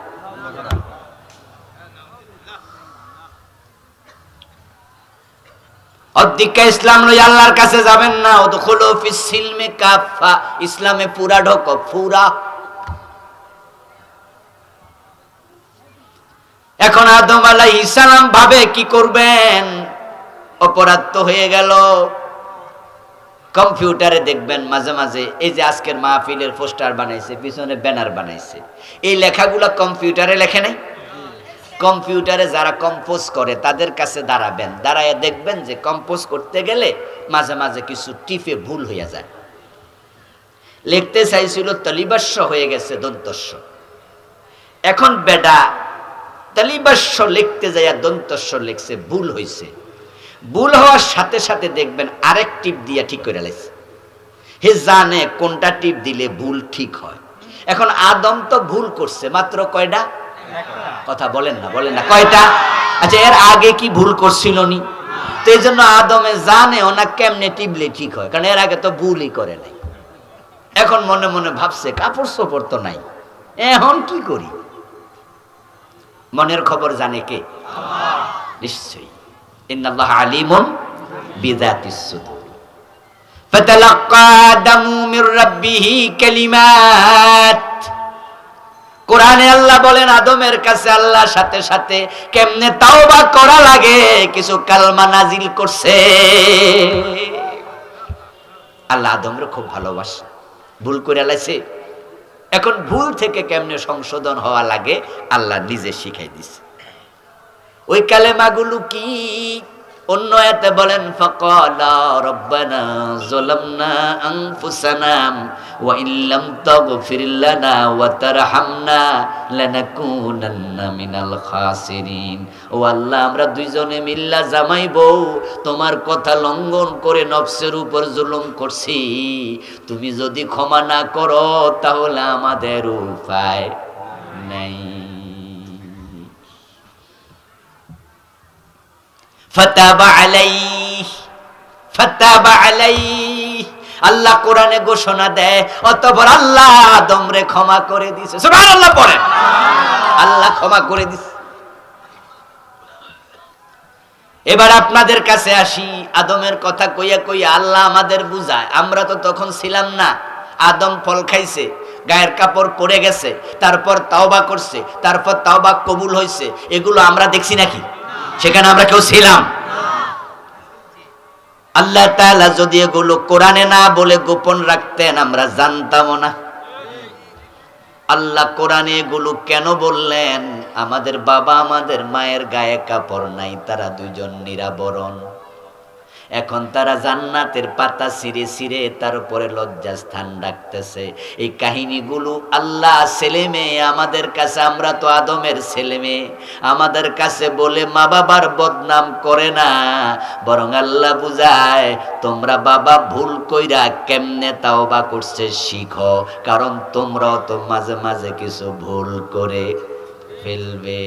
অদ্দিকা ইসলাম লই আল্লাহর কাছে যাবেন না। উদখুলু ফিস সিলমি কাফা, ইসলামে পুরা ঢোকো, পুরা। এখন আদম আলাইহিস সালাম ভাবে কি করবেন, অপরাধ তো হয়ে গেল। কম্পিউটারে দেখবেন মাঝে মাঝে, এই যে আজকের মাহফিলের পোস্টার বানাইছে, পিছনে ব্যানার বানাইছে, এই লেখাগুলো কম্পিউটারে লেখে নাই? কম্পিউটারে যারা কম্পোজ করে তাদের কাছে দাঁড়াবেন, দাঁড়ায় দেখবেন যে কম্পোজ করতে গেলে মাঝে মাঝে কিছু টিপে ভুল হয়ে যায়। লিখতে চাইছিল তলিবাস্য, হয়ে গেছে দন্তস্য। এখন বেডা তলিবাস্য লিখতে যায় দন্তস্য লিখছে, ভুল হয়েছে। ভুল হওয়ার সাথে সাথে দেখবেন আরেক টিপ দিয়া ঠিক করে লাইছে। হে জানে কোনটা টিপ দিলে ভুল ঠিক হয়। এখন আদম তো ভুল করছে মাত্র কয়টা? কথা বলেন না, বলেন না, কয়টা? আচ্ছা, এর আগে কি ভুল করছিল নি? তো এই জন্য আদমে জানে ওনা কেমনে টিপলে ঠিক হয়, কারণ এর আগে তো ভুলই করে নাই। এখন মনে মনে ভাবছে কাপড় চোপড় তো নাই, এখন কি করি? মনের খবর জানে কে? নিশ্চয়ই। ইন্নাল্লাহ আলিমুন বিযাতিস সুদূর। ফাতালাক্কা আদামু মির রাব্বিহি কালিমাত। কোরআনে আল্লাহ বলেন আদমের কাছে আল্লাহ সাথে সাথে কেমনে তাওবা করা লাগে কিছু কালমা নাজিল করছে। আল্লাহ আদমরে খুব ভালোবাসে, ভুল করে লাইছে। এখন ভুল থেকে কেমনে সংশোধন হওয়া লাগে আল্লাহ নিজে শিখাই দিছে। ওই কালেমাগুলো কি? অন্য আয়াতে বলেন ফাকালা রব্বানা যালামনা আনফুসানা ওয়া ইল্লাম তাগফির লানা ওয়া তারহামনা লানাকুনান্না মিনাল খাসিরিন। ও আল্লাহ, আমরা দুইজনে মিল্লা জামাই বউ তোমার কথা লঙ্ঘন করে নফসের উপর জুলুম করছি, তুমি যদি ক্ষমা না করো তাহলে আমাদের উপায় নাই। ফাতাবা আলাইহি, ফাতাবা আলাইহি, আল্লাহ কোরআনে ঘোষণা দেয়, অতঃপর আল্লাহ আদমরে ক্ষমা করে দিয়েছে। সুবহানাল্লাহ পড়েন। আল্লাহ ক্ষমা করে দিয়েছে। এবার আপনাদের কাছে আসি, আদমের কথা কইয়া কইয়া আল্লাহ আমাদের বুঝায়। আমরা তো তখন ছিলাম না। আদম ফল খাইছে, গায়ের কাপড় পরে গেছে, তারপর তাওবা করছে, তারপর তাওবা কবুল হয়েছে, এগুলো আমরা দেখছি নাকি? সেখানে আমরা কেউ ছিলাম? আল্লাহ তাআলা যদি এগুলো কোরআনে না বলে গোপন রাখতেন আমরা জানতামও না। আল্লাহ কোরআনে এগুলো কেন বললেন? আমাদের বাবা আমাদের মায়ের গায়ে কাপড় নাই, তারা দুইজন নিরাবরণ। এখন তারা জান্নাতের পাতা ছিঁড়ে ছিঁড়ে তার উপরে লজ্জাস্থান রাখতেছে। এই কাহিনীগুলো আল্লাহ ছেলে মেয়ে আমাদের কাছে, আমরা তো আদমের ছেলে মেয়ে, আমাদের কাছে বলে মা বাবার বদনাম করে না, বরং আল্লাহ বুঝায় তোমরা বাবা ভুল কইরা কেমনে তাওবা করছে শিখো, কারণ তোমরাও তো মাঝে মাঝে কিছু ভুল করে ফেলবে।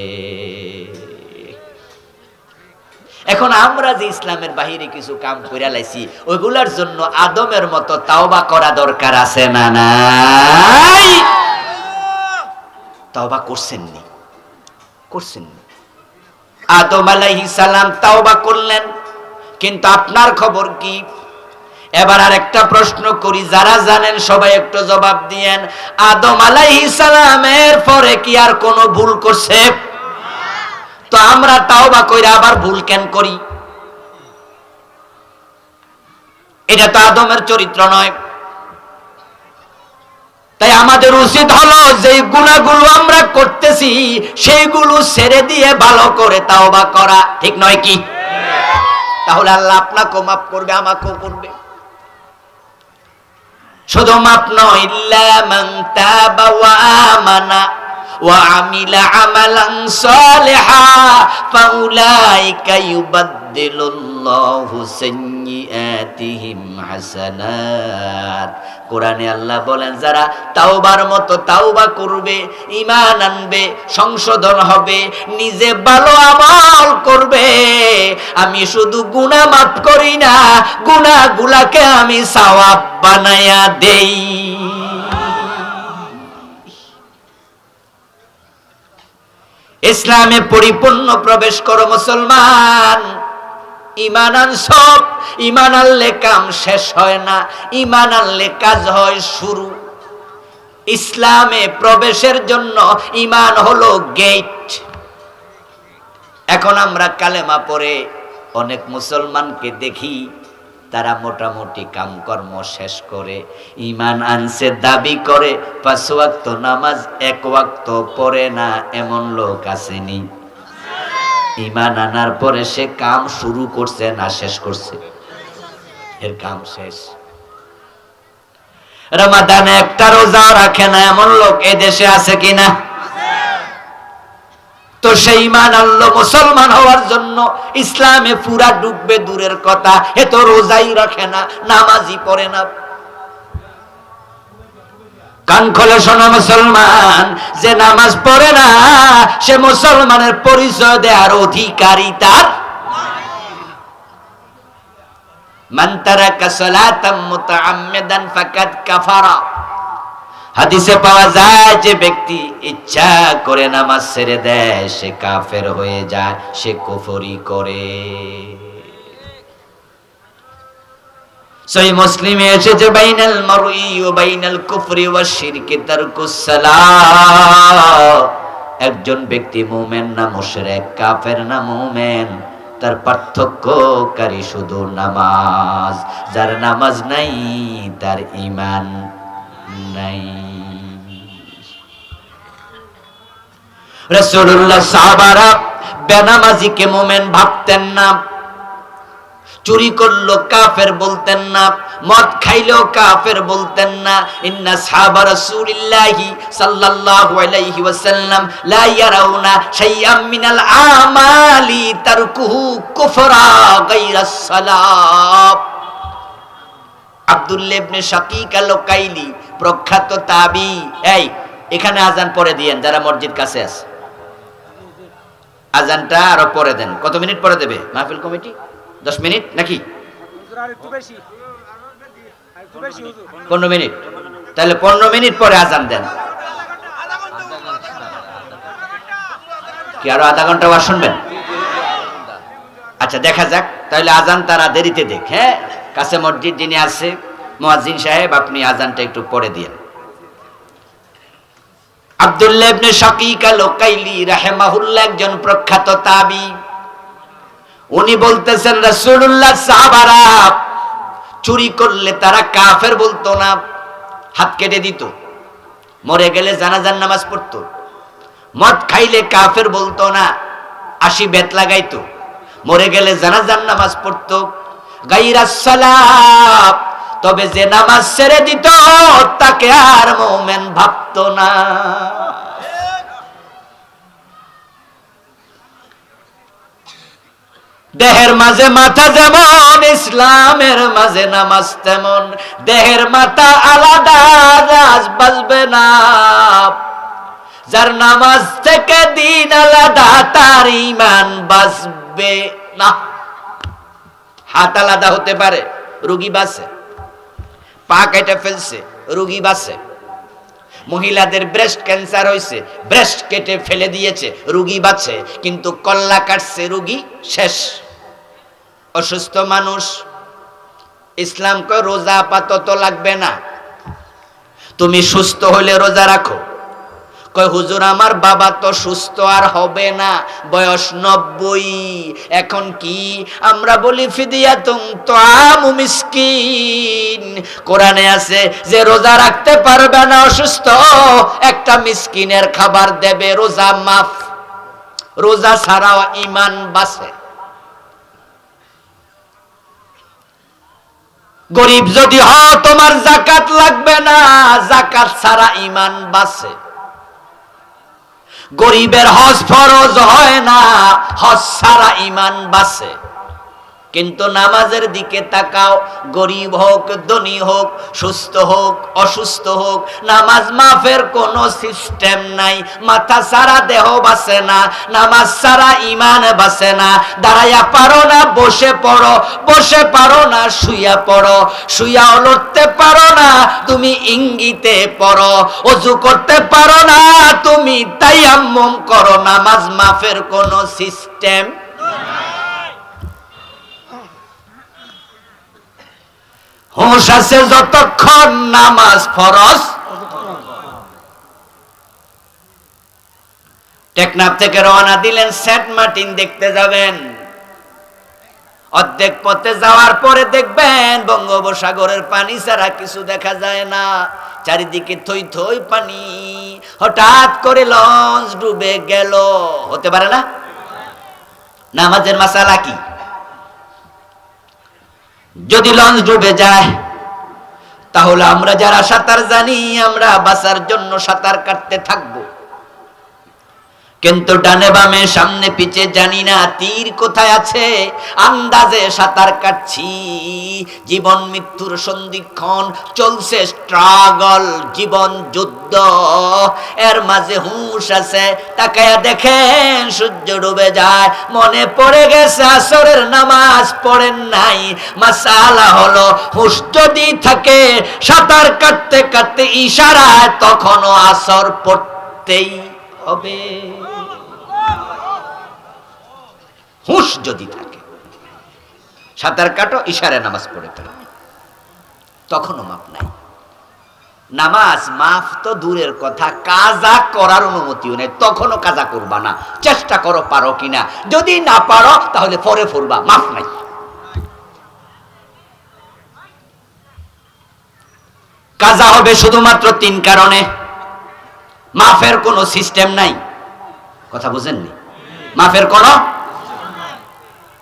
এখন আমরা যে ইসলামের বাহিরে কিছু কাম কইরা লাইছি, ওইগুলার জন্য আদমের মতো তাওবা করা দরকার আছে না নাই? তাওবা করছেননি? করছেননি। আদম আলাইহিস সালাম তাওবা করলেন, কিন্তু আপনার খবর কি? এবার আরেকটা প্রশ্ন করি, যারা জানেন সবাই একটু জবাব দিয়েন। আদম আলাইহিস সালামের পরে কি আর কোনো ভুল করছে? তো আমরা তাওবা কইরা আবার ভুল কেন করি? এটা তো আদমের চরিত্র নয়। তাই আমাদের উচিত হলো যে গুনাহগুলো আমরা করতেছি সেইগুলো ছেড়ে দিয়ে ভালো করে তাওবা করা, ঠিক নয় কি? তাহলে আল্লাহ আপনাকেও মাফ করবে, আমাকেও করবে। শুধু মাফ নয়, ইল্লা মান তাবা ওয়া আমানা ওয়া আমিলা আমালান সালিহা ফাউলাইকা ইউবাদদিলুল্লাহু সাইয়্যাতিহিম হাসানাত। কোরআনে আল্লাহ বলেন, যারা তাওবার মতো তাওবা করবে, ঈমান আনবে, সংশোধন হবে, নিজে ভালো আমল করবে, আমি শুধু গুনাহ মাফ করি না, গুনাহগুলোকে আমি সওয়াব বানায়া দেই। ইসলামে পরিপূর্ণ প্রবেশ করো মুসলমান। ঈমান আনসব, ঈমান আনলে কাম শেষ হয় না, ঈমান আনলে কাজ হয় শুরু। ইসলামে প্রবেশের জন্য ঈমান হলো গেট। এখন আমরা কালেমা পড়ে অনেক মুসলমানকে দেখি, তারা মোটামুটি কামকর্ম শেষ করে ঈমান আনছে দাবি করে, 5 ওয়াক্ত নামাজ 1 ওয়াক্ত পড়ে না, এমন লোক আসেনি? ঈমান আনার পরে সে কাম শুরু করছে না শেষ করছে? এর কাম শেষ। রমাদানে একটা রোজা রাখে না, এমন লোক এই দেশে আছে কিনা? তো সেই ঈমান আনলো, মুসলমান হওয়ার জন্য ইসলামে পুরা ডুববে দূরের কথা, এ তো রোজাই রাখে না, নামাজই পড়ে না। কান খোলে শোনো মুসলমান, যে নামাজ পড়ে না সে মুসলমানের পরিচয় দেওয়ার অধিকারী তার। মান তারাকা সালাতাম মুতাআম্মিদান ফাকাদ কাফারা। হাদিসে পাওয়া যায়, যে ব্যক্তি ইচ্ছা করে নামাজ ছেড়ে দেয় সে কাফের হয়ে যায়, সে কুফরি করে। সহিহ মুসলিমে এসেছে, বাইনাল মারই ওয়া বাইনাল কুফরি ওয়াশ শিরকি তারকুস সালাহ। একজন ব্যক্তি মুমিন না মুশরিক, কাফের না মুমিন, তার পার্থক্যকারী শুধু নামাজ। যার নামাজ নাই তার ঈমান নাই। রাসূলুল্লাহ সাহাবারা বেনামাজিকে মুমিন ভাবতেন না, চুরি করলো কাফের বলতেন না, মদ খাইলো কাফের বলতেন না। ইন্না সাহাবা রাসূলিল্লাহি সাল্লাল্লাহু আলাইহি ওয়াসাল্লাম লা ইয়ারাউনা শাইআম মিনাল আমালি তারকুহু কুফরা গায়রাস সালাত। আব্দুল্লাহ ইবনে শাকীক আল-কাইলি, প্রখ্যাত তাবী। এই এখানে আজান পরে দিয়েন যারা মসজিদ কাছে আছে, আজানটা আরো পরে দেন। কত মিনিট পরে দেবে মাহফিল কমিটি? 10 মিনিট নাকি 15 মিনিট? তাহলে 15 মিনিট পরে আজান দেন। কি আরো আধা ঘন্টা ওয়াজ শুনবেন? আচ্ছা দেখা যাক, তাহলে আজান তারা দেরিতে দেখ। হ্যাঁ, কাছে মসজিদ যিনি আছে মুয়াজ্জিন সাহেব, আপনি আজানটা একটু পরে দিয়েন। আব্দুল্লাহ ইবনে শাকীক আল-কাইলি রাহিমাহুল্লাহ একজন প্রখ্যাত তাবী। উনি বলতেছেন, রাসূলুল্লাহ সাহাবারা চুরি করলে তারা কাফের বলতো না, হাত কেটে দিত, মরে গেলে জানাজার নামাজ পড়তো। মদ খাইলে কাফের বলতো না, 80 বেত লাগাইতো, মরে গেলে জানাজার নামাজ পড়তো। গায়রাস সালাত, তবে যে নামাজ ছেড়ে দিত তাকে আর মুমিন ভাবতো না। দেহের মাঝে মাথা যেমন, ইসলামের মাঝে নামাজ তেমন। দেহের মাথা আলাদা, রাজ বাজবে না। যার নামাজ থেকে দিন আলাদা তার ঈমান বাঁচবে না। হাত আলাদা হতে পারে, রোগী বাঁচে। পা কেটে ফেলছে, রোগী বাঁচে। মহিলাদের ব্রেস্ট ক্যান্সার হয়েছে, ব্রেস্ট কেটে ফেলে দিয়েছে, রোগী বাঁচে। কিন্তু কল্লা কাটছে, রোগী শেষ। অসুস্থ মানুষ ইসলাম কয় রোজা আপাতত লাগবে না, তুমি সুস্থ হলে রোজা রাখো। কয় হুজুর আমার বাবা তো সুস্থ আর হবে না, বয়স 90, এখন কি? আমরা বলি ফিদিয়াতুন তাআমু মিসকিন। কোরআনে আছে যে রোজা রাখতে পারবে না, অসুস্থ, একটা মিসকিনের খাবার দেবে, রোজা মাফ। রোজা ছাড়াও ঈমান বাঁচে। গরিব যদি হও তোমার যাকাত লাগবে না, যাকাত ছাড়া ঈমান বাঁচে। গরিবের হজ ফরজ হয় না, হজ ছাড়া ঈমান বাঁচে। কিন্তু নামাজের দিকে তাকাও, গরিব হোক ধনী হোক, সুস্থ হোক অসুস্থ হোক, নামাজ মাফের কোনো সিস্টেম নাই। মাথা ছাড়া দেহ বাঁচে না, নামাজ ছাড়া ঈমান বাঁচে না। দাঁড়াইয়া পারো না বসে পড়ো, বসে পারো না শুইয়া পড়ো, শুইয়া লড়তে পারো না তুমি ইঙ্গিতে পড়ো, ওযু করতে পারো না তুমি তায়াম্মুম করো, নামাজ মাফের কোনো সিস্টেম। হুঁশ আছে যতক্ষণ নামাজ ফরজ। টেকনাফ থেকে রওনা দিলেন, সেন্ট মার্টিন দেখতে যাবেন। অর্ধেক পথে যাওয়ার পরে দেখবেন বঙ্গোপসাগরের পানি ছাড়া কিছু দেখা যায় না, চারিদিকে থই থই পানি। হঠাৎ করে লঞ্চ ডুবে গেল, হতে পারে না? নামাজের মাসালা কি? যদি লঞ্চ ডুবে যায় তাহলে আমরা যারা সাঁতার জানি আমরা বাঁচার জন্য সাঁতার কাটতে থাকবো, কিন্তু ডানে বামে সামনে পিছে জানি না তীর কোথায় আছে, আন্দাজে সাঁতার কাটছি। জীবন মৃত্যুর সন্ধিক্ষণ চলছে, স্ট্রাগল, জীবন যুদ্ধ। এর মাঝে হুঁশ আছে, তাকায়া দেখেন সূর্য ডুবে যায়। মনে পড়ে গেছে আসরের নামাজ পড়েন নাই। মাসালা হলো হুঁশ যদি থাকে সাঁতার কাটতে কাটতে ইশারায় তখনও আসর পড়তেই হবে। হুঁশ যদি থাকে সাঁতার কাটো, ইশারায় নামাজ পড়ে ফেলো, তখনও মাপ নাই। নামাজ মাফ তো দূরের কথা, কাজা করার অনুমতিও নেই, তখনও কাজা করবা না। চেষ্টা করো পারো কিনা, যদি না পারো তাহলে পরে পড়বা, মাফ নাই। কাজা হবে শুধুমাত্র 3 কারণে, মাফের কোনো সিস্টেম নাই। কথা বুঝেননি? মাফের কোনো,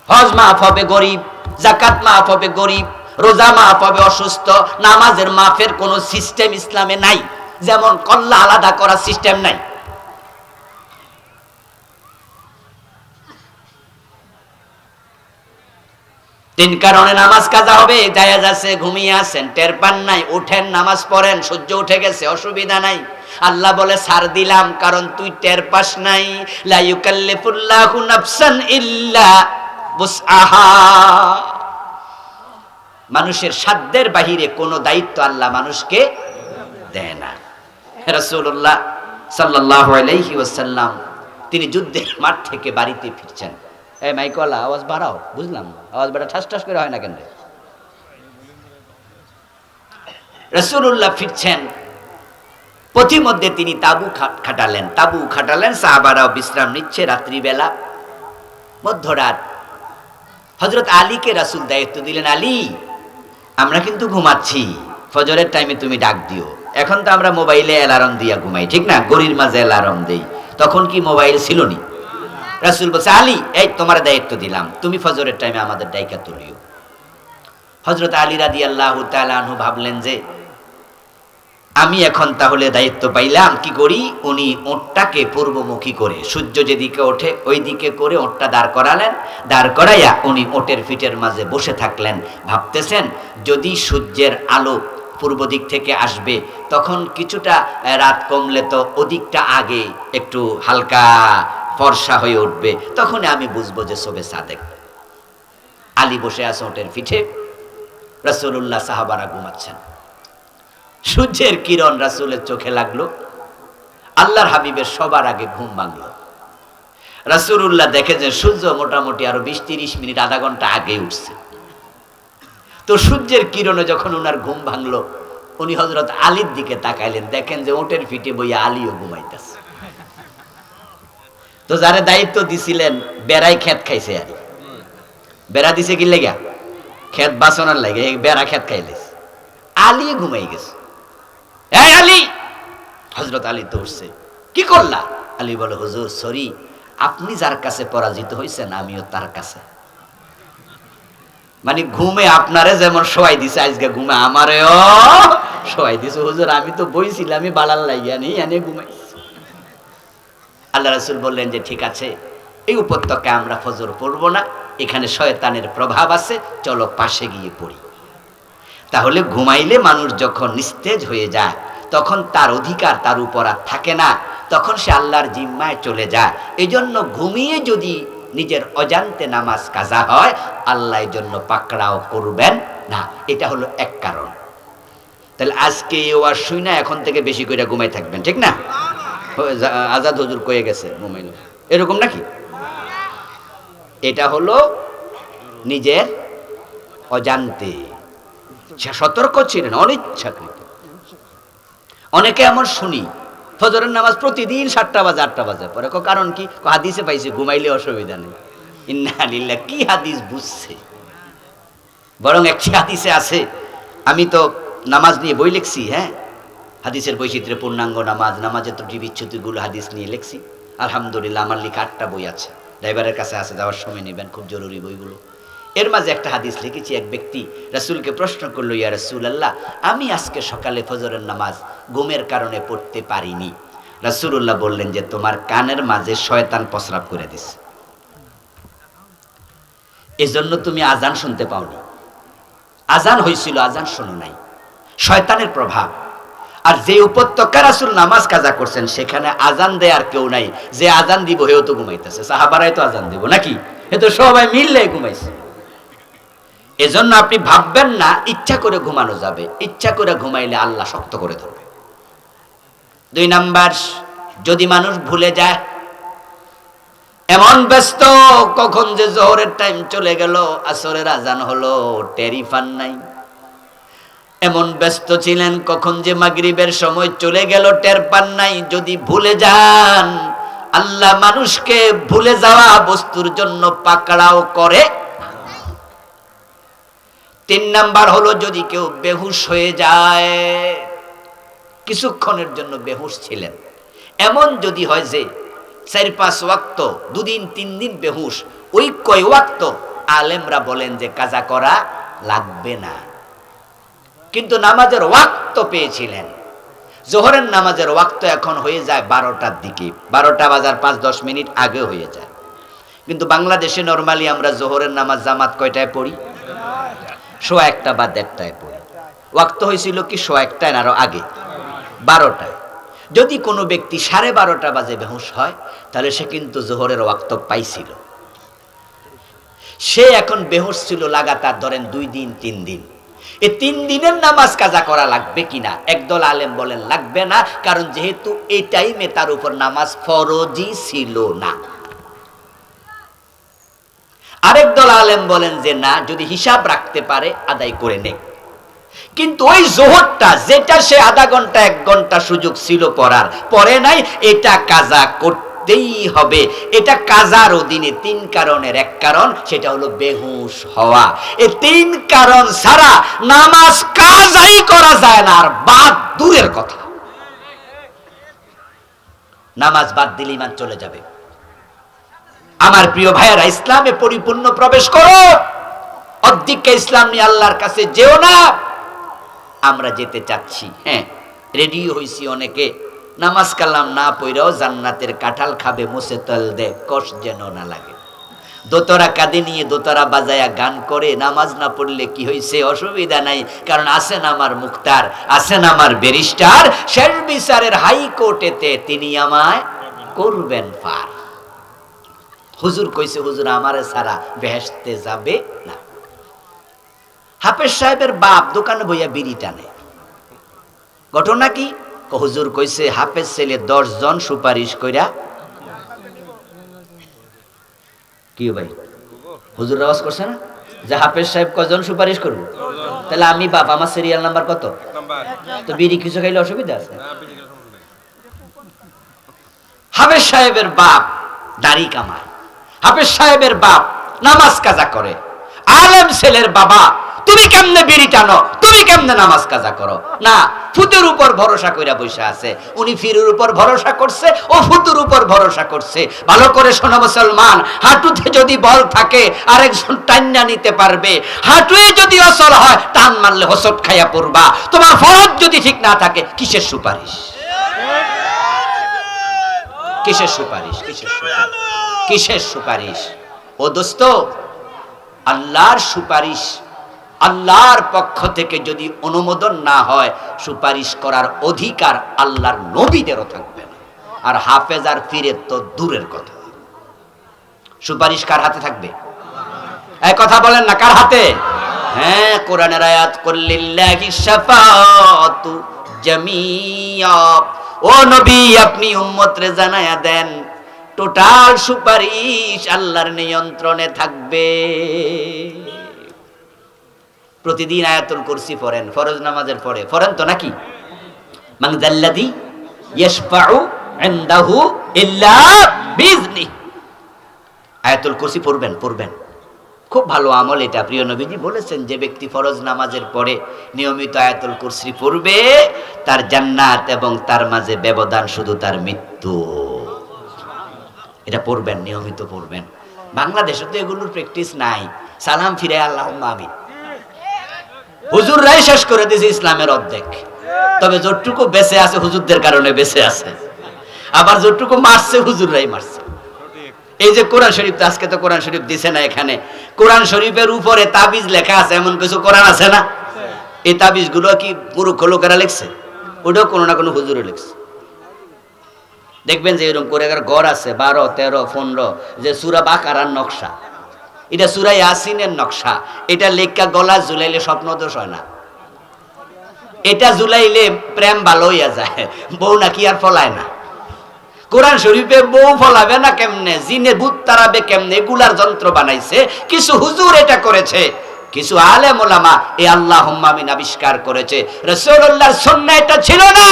হজ মাফ হবে গরিব, যাকাত মাফ হবে গরিব, রোজা মাফ হবে অসুস্থ। নামাজের মাফের কোনো সিস্টেম ইসলামে নাই, যেমন কল্লা আলাদা করার সিস্টেম নাই। তিন কারণে নামাজ কাজা হবে। জায়েজ আছে, ঘুমিয়ে আছেন, টের পান নাই, উঠেন নামাজ পড়েন, সূর্য উঠে গেছে, অসুবিধা নাই। আল্লাহ বলে ছাড় দিলাম, কারণ তুই টের পাস নাই। লা ইউকাল্লিফুল্লাহু নাফসান ইল্লা বুসআহা। মানুষের সাধ্যের বাহিরে কোনো দায়িত্ব আল্লাহ মানুষকে দেয় না। রাসূলুল্লাহ সাল্লাল্লাহু আলাইহি ওয়াসাল্লাম তিনি যুদ্ধের মাঠ থেকে বাড়িতে ফিরছেন। এই মাইকওয়ালা আওয়াজ বাড়াও, বুঝলাম না, আওয়াজ বাড়া ঠাস ঠাস করে হয় না কেন? রাসূলুল্লাহ ফিরছেন, পথিমধ্যে তিনি তাবু খাটালেন, সাহাবারাও বিশ্রাম নিচ্ছে। রাত্রিবেলা, মধ্যরাত, হযরত আলীকে রাসূল দায়িত্ব দিলেন, আলী আমরা কিন্তু ঘুমাচ্ছি, ফজরের টাইমে তুমি ডাক দিও। এখন তো আমরা মোবাইলে অ্যালার্ম দিয়া ঘুমাই, ঠিক না? গড়ির মাঝে অ্যালার্ম দেই, তখন কি মোবাইল ছিল নি? রাসূল বলছে, আলী এই তোমার দায়িত্ব দিলাম, তুমি ফজরের টাইমে আমাদের ডাইকা তুলিও। হযরত আলী রাদিয়াল্লাহু তাআলা আনহু ভাবলেন যে আমি এখন তাহলে দায়িত্ব পাইলাম, কি করি? উনি ওঁটটাকে পূর্বমুখী করে, সূর্য যেদিকে ওঠে ওই দিকে করে ওঁটটা দাঁড় করালেন। দাঁড় করাইয়া উনি ওঁটের ফিটের মাঝে বসে থাকলেন। ভাবতেছেন যদি সূর্যের আলো পূর্ব দিক থেকে আসবে, তখন কিছুটা রাত কমলে তো ওদিকটা আগে একটু হালকা ফর্সা হয়ে উঠবে, তখন আমি বুঝবো যে শোবে সাদেক। আলী বসে আছে ওঁটের পিঠে, রাসূলুল্লাহ সাহাবারা ঘুমাচ্ছেন। সূর্যের কিরণ রাসূলের চোখে লাগলো, আল্লাহর হাবিবের সবার আগে ঘুম ভাঙলো। রাসূলুল্লাহ দেখে যে সূর্য মোটামুটি আরো 20-30 মিনিট, আধা ঘন্টা আগে উঠছে। তো সূর্যের কিরণে যখন ওনার ঘুম ভাঙলো, উনি হযরত আলীর দিকে তাকাইলেন, দেখেন যে ওটের পিঠে বইয়া আলীও ঘুমাইতেছে। তো যারে দায়িত্ব দিছিলেন বেড়াই খেত খাইছে, আর বেড়া দিছে কি লেগা? খেত বাঁচানোর লাগে, বেড়া খেত খাইলে আলী ঘুমাই গেছে। এই আলী! হযরত আলী তো উঠছে, কি করলা? আলী বলে, হুজুর সরি, আপনি যার কাছে পরাজিত হয়েছেন আমিও তার কাছে। মানে ঘুমে আপনারে যেমন শোয়াই দিছে, আজকে ঘুমে আমারেও শোয়াই দিছে। হুজুর আমি তো বইছিলাম, আমি বালার লাগিয়া নেই, এনে ঘুমাইছি। আল্লাহ রাসূল বললেন যে ঠিক আছে, এই উপত্যকায় আমরা ফজর পড়বো না, এখানে শয়তানের প্রভাব আছে, চলো পাশে গিয়ে পড়ি। তাহলে ঘুমাইলে মানুষ যখন নিস্তেজ হয়ে যায়, তখন তার অধিকার তার উপর আর থাকে না, তখন সে আল্লাহর জিম্মায় চলে যায়। এই জন্য ঘুমিয়ে যদি নিজের অজান্তে নামাজ কাজা হয়, আল্লাহ এই জন্য পাকড়াও করবেন না। এটা হলো এক কারণ। তাহলে আজকে ওয়াজ শুই না, এখন থেকে বেশি করে ঘুমাই থাকবেন, ঠিক না? আজাদ হুজুর কয়ে গেছে ঘুমাইল, এরকম নাকি? এটা হলো নিজের অজান্তে সতর্ক ছিলেন, অনিচ্ছাকৃত। অনেকে এমন শুনি ফজরের নামাজ প্রতিদিন 7টা বাজে 8টা বাজে পরে, কারণ কি? হাদিসে পাইছে ঘুমাইলে অসুবিধা নেই। ইন্না লিল্লাহ, কি হাদিস বুঝছে? বরং একটি হাদিসে আছে, আমি তো নামাজ নিয়ে বই লিখছি, হ্যাঁ, হাদিসের বৈচিত্র্যে পূর্ণাঙ্গ নামাজ, নামাজের ত্রুটি বিচ্যুতিগুলো হাদিস নিয়ে লিখছি। আলহামদুলিল্লাহ, আমার লেখা 8টা বই আছে, ড্রাইভারের কাছে আছে, যাওয়ার সময় নেবেন, খুব জরুরি বইগুলো। এর মাঝে একটা হাদিস লিখেছি। এক ব্যক্তি রাসূলকে প্রশ্ন করলো, ইয়া রাসূলুল্লাহ, আমি আজকে সকালে ফজরের নামাজ ঘুমের কারণে পড়তে পারিনি। রাসূলুল্লাহ বললেন যে তোমার কানের মাঝে শয়তান প্রস্রাব করে দিছে, এজন্য তুমি আজান শুনতে পাওনি। আজান হয়েছিল, আজান শোনো নাই, শয়তানের প্রভাব। আর যে উপত্যকা রাসূল নামাজ কাজা করছেন, সেখানে আজান দেয়ার কেউ নাই, যে আজান দিব হেও তো ঘুমাইতেছে। সাহাবারাই তো আজান দিব নাকি? এ তো সবাই মিললে ঘুমাইছে। এজন্য আপনি ভাববেন না ইচ্ছা করে ঘুমানো যাবে, ইচ্ছা করে ঘুমাইলে আল্লাহ শক্ত করে ধরবে। 2 নাম্বার, যদি মানুষ ভুলে যায়, এমন ব্যস্ত কখন যে জোহরের টাইম চলে গেল, আসরের আজান হলো, টেরি পান নাই। এমন ব্যস্ত ছিলেন কখন যে মাগরিবের সময় চলে গেল, টের পান নাই। যদি ভুলে যান, আল্লাহ মানুষকে ভুলে যাওয়া বস্তুর জন্য পাকড়াও করে। 3 নাম্বার হলো, যদি কেউ বেহুশ হয়ে যায়, কিছুক্ষণের জন্য বেহুশ ছিলেন, এমন যদি হয় যে 4-5 ওয়াক্ত 2 দিন 3 দিন বেহুশ, ওই কয় ওয়াক্ত আলেমরা বলেন যে কাজা করা লাগবে না। কিন্তু নামাজের ওয়াক্ত পেয়েছিলেন, জোহরের নামাজের ওয়াক্ত এখন হয়ে যায় 12টার দিকে, 12টা বাজার 5-10 মিনিট আগে হয়ে যায়। কিন্তু বাংলাদেশে নরমালি আমরা জোহরের নামাজ জামাত কয়টায় পড়ি? 1:15 বা 1:30টায় পড়ি। ওয়াক্ত হয়েছিল কি 1:15 আরো আগে, 12টায়। যদি কোনো ব্যক্তি 12:30 বাজে বেহুশ হয়, তাহলে সে কিন্তু জোহরের ওয়াক্ত পাইছিল। সে এখন বেহুশ ছিল লাগাতার, ধরেন 2 দিন 3 দিন। এই 3 দিনের নামাজ কাজা করা লাগবে কিনা? একদল আলেম বলেন লাগবে না, কারণ যেহেতু এই টাইমে তার উপর নামাজ ফরজই ছিল না। আরেক দল আলেম বলেন যে না, যদি হিসাব রাখতে পারে আদায় করে নেয়। কিন্তু ওই জোহরটা যেটা সে আধা ঘন্টা 1 ঘন্টা সুযোগ ছিল পড়ার, পড়ে নাই, এটা কাজা করতেই হবে। এটা কাজার অধীনে 3 কারণের এক কারণ, সেটা হলো বেহুশ হওয়া। এই 3 কারণ ছাড়া নামাজ কাজাই করা যায় না, আর বাদ দূরের কথা। নামাজ বাদ দিলে ঈমান চলে যাবে। আমার প্রিয় ভাইয়েরা, ইসলামে পরিপূর্ণ প্রবেশ করো, অর্ধেক ইসলাম নিয়ে আল্লাহর কাছে যেও না। আমরা যেতে চাচ্ছি, হ্যাঁ, রেডি হইছি অনেকে, নামাজ কালাম না পড়াও জান্নাতের কাঁঠাল খাবে, মুছে তল দে কষ যেন না লাগে। দোতরা কাঁধে নিয়ে দোতরা বাজায়া গান করে, নামাজ না পড়লে কি হয়েছে? অসুবিধা নাই, কারণ আছেন আমার মুখতার, আছেন আমার ব্যারিস্টার, শেষ বিচারের হাইকোর্টেতে তিনি আমায় করবেন পার। হুজুর কইছে, হুজুর আমারে সারা বেহেশতে যাবে না। হাফেজ সাহেবের বাপ দোকানে বইয়া বিড়ি টানে, ঘটনা কি? হুজুর কইছে হাফেজ ছেলে 10 জন সুপারিশ কইরা। কি ভাই, হুজুর আওয়াজ করছে না যে হাফেজ সাহেব কজন সুপারিশ করবে? তাহলে আমি বাপ, আমার সিরিয়াল নাম্বার কত? তো বিড়ি কিছু খাইলে অসুবিধা আছে? হাফেজ সাহেবের বাপ দাড়ি কামায়, হাফেজ সাহেবের বাপ নামাজ কাজা করে, আলেম ছেলের বাবা তুমি কেমনে বিড়ি টানো, তুমি কেমনে নামাজ কাজা করো? না, ফুতের উপর ভরসা কইরা বসে আছে। উনি ফিরের উপর ভরসা করছে, ও ফুতুর উপর ভরসা করছে। ভালো করে শোনো মুসলমান, হাঁটুতে যদি বল থাকে আরেকজন টান্না নিতে পারবে, হাঁটুয়ে যদি অসল হয় টান মারলে হোঁচট খাইয়া পড়বা। তোমার ফরজ যদি ঠিক না থাকে কিসের সুপারিশ? কিসের সুপারিশ? কিসের সুপারিশ? কিসের সুপারিশ? ও দোস্ত, আল্লাহর সুপারিশ, আল্লাহর পক্ষ থেকে যদি অনুমোদন না হয়, সুপারিশ করার অধিকার আল্লাহর নবীদেরও থাকবে না, আর হাফেজ আর পীরের তো দূরের কথা। সুপারিশ কার হাতে থাকবে? এই কথা বলেন না, কার হাতে? হ্যাঁ, কোরআনের আয়াত, কুল্লিল্লাহি শাফাআতু জামিয়া। ও নবী, আপনি উম্মতরে জানায়া দেন টোটাল সুপারিশ আল্লাহর নিয়ন্ত্রণে থাকবে। প্রতিদিন আয়াতুল কুরসি পড়েন, ফরজ নামাজের পরে পড়েন তো নাকি? মান যাল্লাযী ইয়াশফাউ ইনদাহু ইল্লা বিইজনি। আয়াতুল কুরসি পড়বেন, পড়বেন। খুব ভালো আমল এটা। প্রিয় নবীজি বলেছেন, যে ব্যক্তি ফরজ নামাজের পরে নিয়মিত আয়াতুল কুরসি পড়বে, তার জান্নাত এবং তার মাঝে ব্যবধান শুধু তার মৃত্যু। এটা পড়বেন, নিয়মিত পড়বেন। বাংলাদেশে তো এগুলোর প্র্যাকটিস নাই। সালাম ফিরে আল্লাহুম্মা আমিন, হুজুররাই শেষ করে দিয়েছে ইসলামের অর্ধেক। তবে যতটুকু বেঁচে আছে হুজুরদের কারণে বেঁচে আছে, আবার যতটুকু মারছে হুজুররাই মারছে। এই যে কোরআন শরীফ, আজকে তো কোরআন শরীফ দিছে না এখানে, কোরআন শরীফের উপরে তাবিজ লেখা আছে, এমন কিছু কোরআন আছে না? এই তাবিজ গুলো কি মূর্খ লোকেরা লিখছে? ওটাও কোনো না কোনো হুজুরে লিখছে। দেখবেন যে এরকম করে গড় আছে 12, 13, 15, যে সূরা বাকারার নকশা, এটা সূরা ইয়াসিনের নকশা। এটা লেখা গলা ঝুলাইলে স্বপ্ন দোষ হয় না, এটা ঝুলাইলে প্রেম ভালো হইয়া যায়, বউ নাকি আর ফলায় না। কোরআন শরীফে বউ ফলাবে না কেমনে, জিনে ভূত তাড়াবে কেমনে, এগুলার যন্ত্র বানাইছে কিছু হুজুর, এটা করেছে কিছু আলেম ওলামা, এই আল্লাহুম্মা আমিন আবিষ্কার করেছে। রাসূলুল্লাহর সুন্নাহ এটা ছিল না।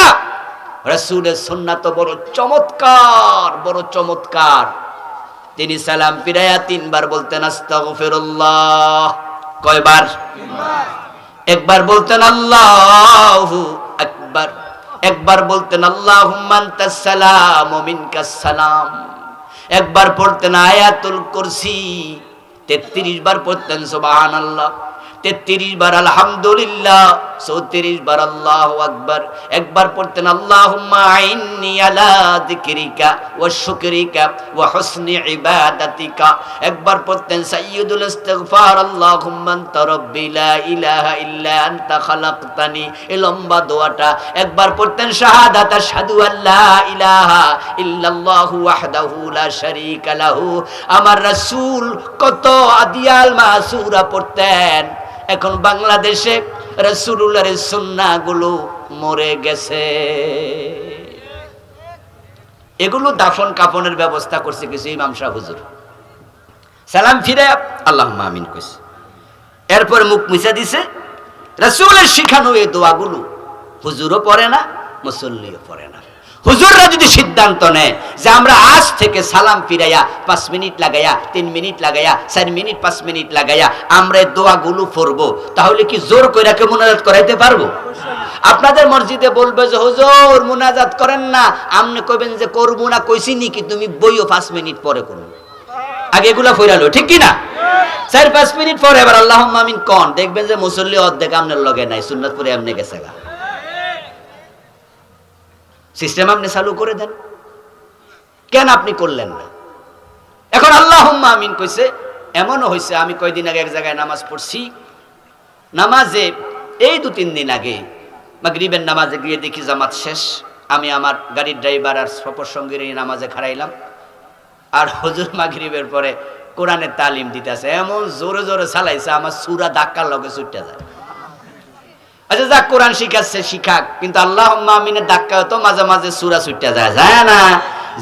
রাসূলের সুন্নাহ তো বড় চমৎকার, বড় চমৎকার। তিনি সালাম ফিরায়া 3 বার বলতেন আস্তাগফিরুল্লাহ। কয়বার? 3 বার। একবার বলতেন আল্লাহু আকবার, একবার বলতেন আল্লাহুম্মা আনতাস সালাম ওয়া মিনকাস সালাম, একবার পড়তেন আয়াতুল কুরসি, 33 বার পড়তেন সুবহানাল্লাহ, 33 বার আলহামদুলিল্লাহ, 34 বার আল্লাহু আকবার, একবার পড়তেন আল্লাহুম্মা আইন্নি আলা যিকরিকা ওয়া শুকরিকা ওয়া হুসনি ইবাদাতিকা, একবার পড়তেন সাইয়্যিদুল ইস্তিগফার আল্লাহুম্মা আনতা রাব্বি লা ইলাহা ইল্লা আনতা খালাকতানি, এই লম্বা দোয়াটা। একবার পড়তেন শাহাদাত আশহাদু আল্লা ইলাহা ইল্লাল্লাহু ওয়াহদাহু লা শারীকা লাহু। আমার রাসূল কত আদিয়াল মাসুরা পড়তেন। এখন বাংলাদেশে রাসূলুল্লাহর সুন্নাহগুলো মরে গেছে। এগুলো দাফন কাফনের ব্যবস্থা করছে কিছু ইমাম সাহেব হুজুর, সালাম ফিরে আল্লাহুম্মা আমিন কইছে, এরপর মুখ মুছে দিছে। রাসূলের শিখানো এই দোয়াগুলো হুজুরও পড়ে না, মুসল্লিও পড়ে না। হুজুররা যদি সিদ্ধান্ত নেয় যে আমরা আজ থেকে সালাম ফিরাইয়া 5 মিনিট লাগাইয়া, 3 মিনিট লাগাইয়া, 4 মিনিট 5 মিনিট লাগাইয়া আমরা এই দোয়াগুলো পড়বো, তাহলে কি জোর কইরা কে মুনাজাত করাইতে পারবো? আপনাদের মসজিদে বলবে যে হুজুর মুনাজাত করেন না, আপনি কইবেন যে করব না, কইছি নাকি তুমি বইও 5 মিনিট পরে করুন, আগে এগুলা ফইরালো, ঠিক কি না? 4-5 মিনিট পরে এবার আল্লাহুম্মা আমিন কোন, দেখবেন যে মুসল্লি অর্ধেক আপনার লগে নাই, সুন্নাত পড়ে এমনি গেছে গা। সিস্টেম আপনি চালু করে দেন, কেন আপনি করলেন না? এখন আল্লাহুম্মা আমিন কইছে। এমনও হয়েছে, আমি কয়দিন আগে এক জায়গায় নামাজ পড়ছি, নামাজে এই 2-3 দিন আগে মাগরিবের নামাজে গিয়ে দেখি জামাত শেষ, আমি আমার গাড়ির ড্রাইভার আর সফর সঙ্গীর নামাজে খাড়াইলাম, আর হুজুর মাগরিবের পরে কোরআনের তালিম দিতেছে, এমন জোরে জোরে চালাইছে আমার সূরা ধাক্কার লগে ছুটে যায়। আচ্ছা যাক, কোরআন শিখাচ্ছে শিখাক, কিন্তু আল্লাহুম্মা আমিনের ধাক্কা তো মাঝে মাঝে সূরা ছুটে যায় না?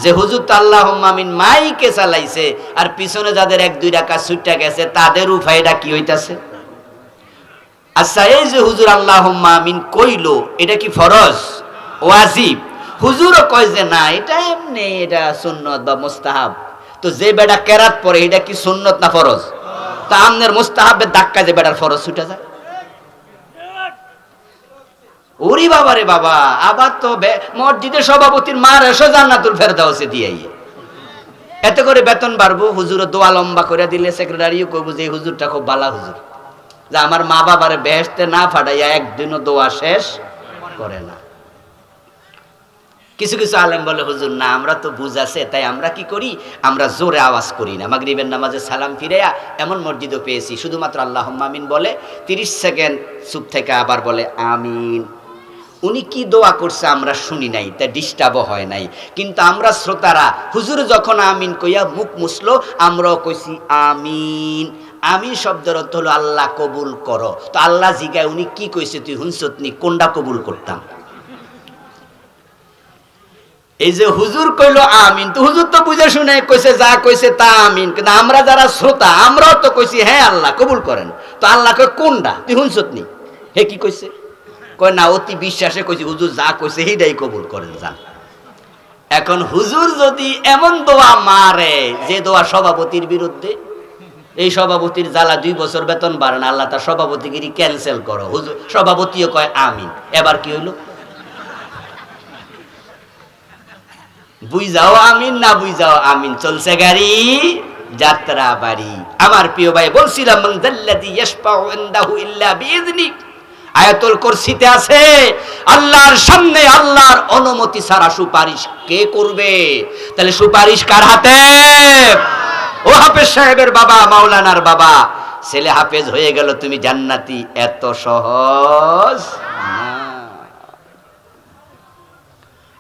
যে হুজুর তো আল্লাহুম্মা আমিন মাইকে চালাইছে, আর পিছনে যাদের 1-2 রাকাত ছুটে গেছে তাদের উপায়টা কি হইতাছে? আচ্ছা, এই যে হুজুর আল্লাহুম্মা আমিন কইলো, এটা কি ফরজ ওয়াজিব? হুজুরও কয় যে না, এটা এমনি, এটা সুন্নত বা মুস্তাহাব। তো যে বেটা কেরাত পড়ে, এটা কি সুন্নত না ফরজ? তা আমনের মুস্তাহাবের ধাক্কা যে বেটার ফরজ ছুটে যায়। ওরে বাবা রে বাবা, আবার তো মসজিদের সভাপতির মার এসো জান্নাতুল ফেরদাউসে দিয়ে, এতে করে বেতন বাড়বো। হুজুর দোয়া লম্বা করে দিলে সেক্রেটারিও কইব যে হুজুরটা খুব ভালো হুজুর, যে আমার মা বাবারে বেহেশতে না ফাটাইয়া একদিনও দোয়া শেষ করে না। কিছু কিছু আলেম বলে হুজুর না, আমরা তো বুঝ আছে, তাই আমরা কি করি, আমরা জোরে আওয়াজ করি না। মাগরিবের নামাজে সালাম ফিরাইয়া এমন মসজিদও পেয়েছি শুধুমাত্র আল্লাহুম্মা আমিন বলে 30 সেকেন্ড চুপ থেকে আবার বলে আমিন। উনি কি দোয়া করছে আমরা শুনি নাই, তা ডিস্টার্বও হয় নাই, কিন্তু আমরা শ্রোতারা হুজুর যখন আমিন কইয়া মুখ মুছলো, আমরাও কইছি আমিন। আমিন শব্দের অর্থ হলো আল্লাহ কবুল করো। তো আল্লাহ জিগায় উনি কি কইছে তুই হুনসতনি, কোনটা কবুল করতাম? এই যে হুজুর কইলো আমিন, তো হুজুর তো বুঝে শুনে কইছে, যা কইছে তা আমিন। কিন্তু আমরা যারা শ্রোতা, আমরাও তো কইছি হ্যাঁ আল্লাহ কবুল করেন। তো আল্লাহ কই কোনটা, তুই হুনসতনি, হে কি কইছে? কয় না, অতি বিশ্বাসে কইছি হুজুর যা কইছে সেইটাই কবুল করেন যান। এখন হুজুর যদি এমন দোয়া মারে যে দোয়া সভাপতির বিরুদ্ধে, এই সভাপতির জ্বালা 2 বছর বেতন বাড়ে না, আল্লাহ তার সভাপতিগিরি ক্যান্সেল করো। হুজুর সভাপতিও কয় আমিন। এবার কি হইল? বুঝাও আমিন না বুঝাও আমিন, চলছে গাড়ি যাত্রা বাড়ি। আমার প্রিয় ভাই, বলছিলাম মান যাল্লাযী ইয়াশফাউ ইনদাহু ইল্লা বিইযনি। আয়াতুল কুরসিতে আছে, আল্লাহর সামনে আল্লাহর অনুমতি ছাড়া সুপারিশ কে করবে? তাহলে সুপারিশ কার হাতে? ও হাফেজ সাহেবের বাবা, মাওলানার বাবা, ছেলে হাফেজ হয়ে গেল, তুমি জান্নাতি, এত সহজ না।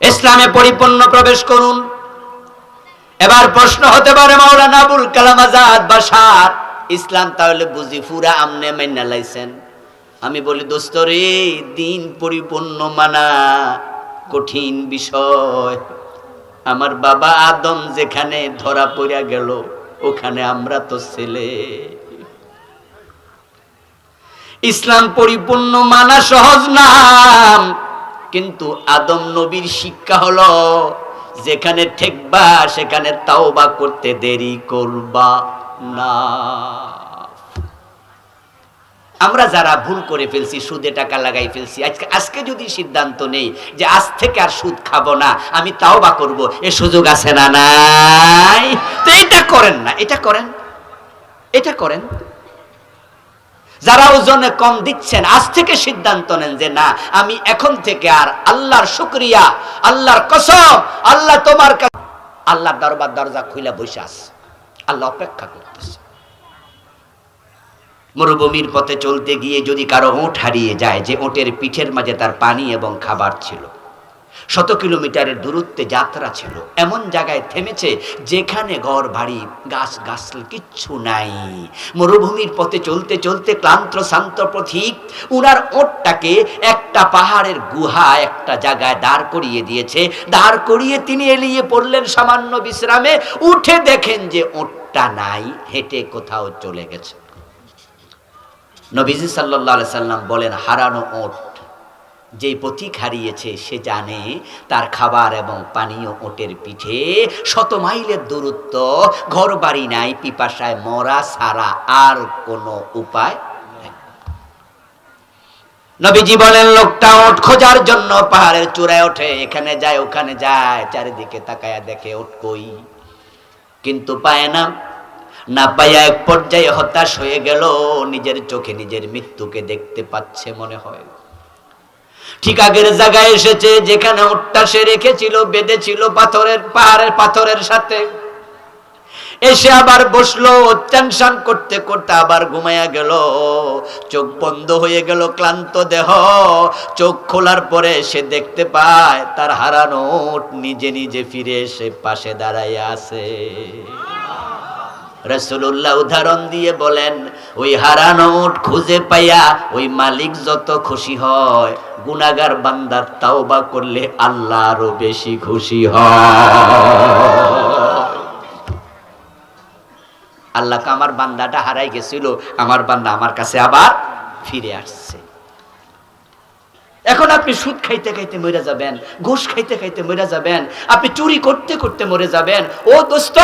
ইসলামে পরিপূর্ণ প্রবেশ করুন। এবার প্রশ্ন হতে পারে মাওলানা আবুল কালাম আজাদ বাশার, ইসলাম তাহলে বুঝি পুরা আমনে মাইনা লাইছেন? আমি বলি দোস্ত রে, দিন পরিপূর্ণ মানা কঠিন বিষয়। আমার বাবা আদম যেখানে ধরা পড়া গেল, ওখানে আমরা তো ছেলে। ইসলাম পরিপূর্ণ মানা সহজ না, কিন্তু আদম নবীর শিক্ষা হলো যেখানে ঠেকবা সেখানে তাওবা করতে দেরি করবা না। আমরা যারা ভুল করে ফেলছি, সুদে টাকা লাগাই ফেলছি, আজকে যদি সিদ্ধান্ত নেই যে আজ থেকে আর সুদ খাবো না, আমি তাওবা করব, এ সুযোগ আছে না নাই? তো এটা করেন না, এটা করেন, এটা করেন। যারা ওজনে কম দিচ্ছেন, আজ থেকে সিদ্ধান্ত নেন যে না, আমি এখন থেকে আর আল্লাহর শুকরিয়া, আল্লাহর কসম, আল্লাহ তোমার কাছে, আল্লাহর দরবার দরজা খুলে বসে আছে, আল্লাহ অপেক্ষা করতেছে। মরুভূমির পথে চলতে গিয়ে যদি কারো ওট হারিয়ে যায়, যে ওটের পিঠের মাঝে তার পানি এবং খাবার ছিল, 100 কিলোমিটারের দূরত্বে যাত্রা ছিল, এমন জায়গায় থেমেছে যেখানে ঘর বাড়ি গাছ গাছল কিচ্ছু নাই। মরুভূমির পথে চলতে চলতে ক্লান্ত শান্ত পথিক উনার ওটটাকে একটা পাহাড়ের গুহা একটা জায়গায় দাঁড় করিয়ে দিয়েছে। দাঁড় করিয়ে তিনি এলিয়ে পড়লেন সামান্য বিশ্রামে। উঠে দেখেন যে ওটটা নাই, হেঁটে কোথাও চলে গেছে। নবীজি সাল্লাল্লাহু আলাইহি সাল্লাম বলেন, হারানো ওট যে পথিক হারিয়েছে সে জানে তার খাবার এবং পানীয় ওটের পিঠে 100 মাইলের দূরত্ব, ঘর বাড়ি নাই, পিপাসায় মরা ছাড়া আর কোনো উপায় নেই। নবীজি বলেন, লোকটা ওট খোঁজার জন্য পাহাড়ের চূড়ায় ওঠে, এখানে যায় ওখানে যায়, চারিদিকে তাকায়া দেখে ওট কই, কিন্তু পায় না। না পাইয়া এক পর্যায়ে হতাশ হয়ে গেল, নিজের চোখে নিজের মৃত্যুকে দেখতে পাচ্ছে মনে হয়। ঠিক আগের জায়গায় এসেছে যেখানে উটটা সে রেখেছিল, বেঁধেছিল পাহাড়ের পাথরের সাথে। এসে আবার বসলো, টেনশন করতে করতে আবার ঘুমাইয়া গেল, চোখ বন্ধ হয়ে গেল, ক্লান্ত দেহ। চোখ খোলার পরে সে দেখতে পায় তার হারানো উট নিজে নিজে ফিরে এসে পাশে দাঁড়াইয়া আছে। রাসূলুল্লাহ উদাহরণ দিয়ে বলেন, ওই হারানো উট খুঁজে পাইয়া ওই মালিক যত খুশি হয়, গুনাহগার বান্দার তাওবা করলে আল্লাহ আরো বেশি খুশি হয়। আল্লাহকে আমার বান্দাটা হারাই গেছিল, আমার বান্দা আমার কাছে আবার ফিরে আসছে। এখন আপনি সুদ খাইতে খাইতে মরে যাবেন, ঘুষ খাইতে খাইতে মরে যাবেন, আপনি চুরি করতে করতে মরে যাবেন। ও দোস্ত,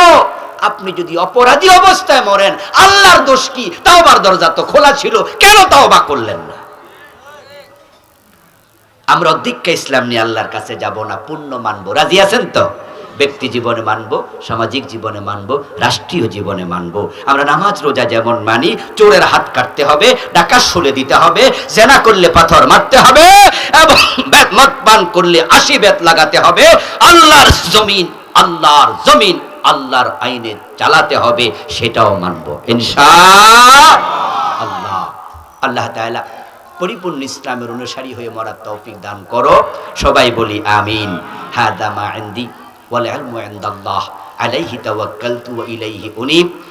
আপনি যদি অপরাধী অবস্থায় মরেন, আল্লাহর দোষ কি? তাওবার দরজা তো খোলা ছিল, কেন তাওবা করলেন না? আমরা অধিক্য ইসলাম নিয়ে আল্লাহর কাছে যাব না, পুণ্য মানবো। রাজি আছেন তো? ব্যক্তি জীবনে মানবো, সামাজিক জীবনে মানবো, রাষ্ট্রীয় জীবনে মানবো। আমরা নামাজ রোজা যেমন মানি, চোরের হাত কাটতে হবে, ডাকাত শুলে দিতে হবে, জেনা করলে পাথর মারতে হবে, এবং মদ পান করলে 80 বেত লাগাতে হবে। আল্লাহর জমিন আল্লাহর আইনে চালাতে হবে, সেটাও মানবো ইনশাআল্লাহ। আল্লাহ তাআলা পরিপূর্ণ ইসলামের অনুসারী হয়ে মরার তৌফিক দান করো। সবাই বলি আমিন। হাদা মা ইনদি ওয়াল ইলমু ইনদাল্লাহ আলাইহি তাওয়াক্কালতু ওয়া ইলাইহি উনীব।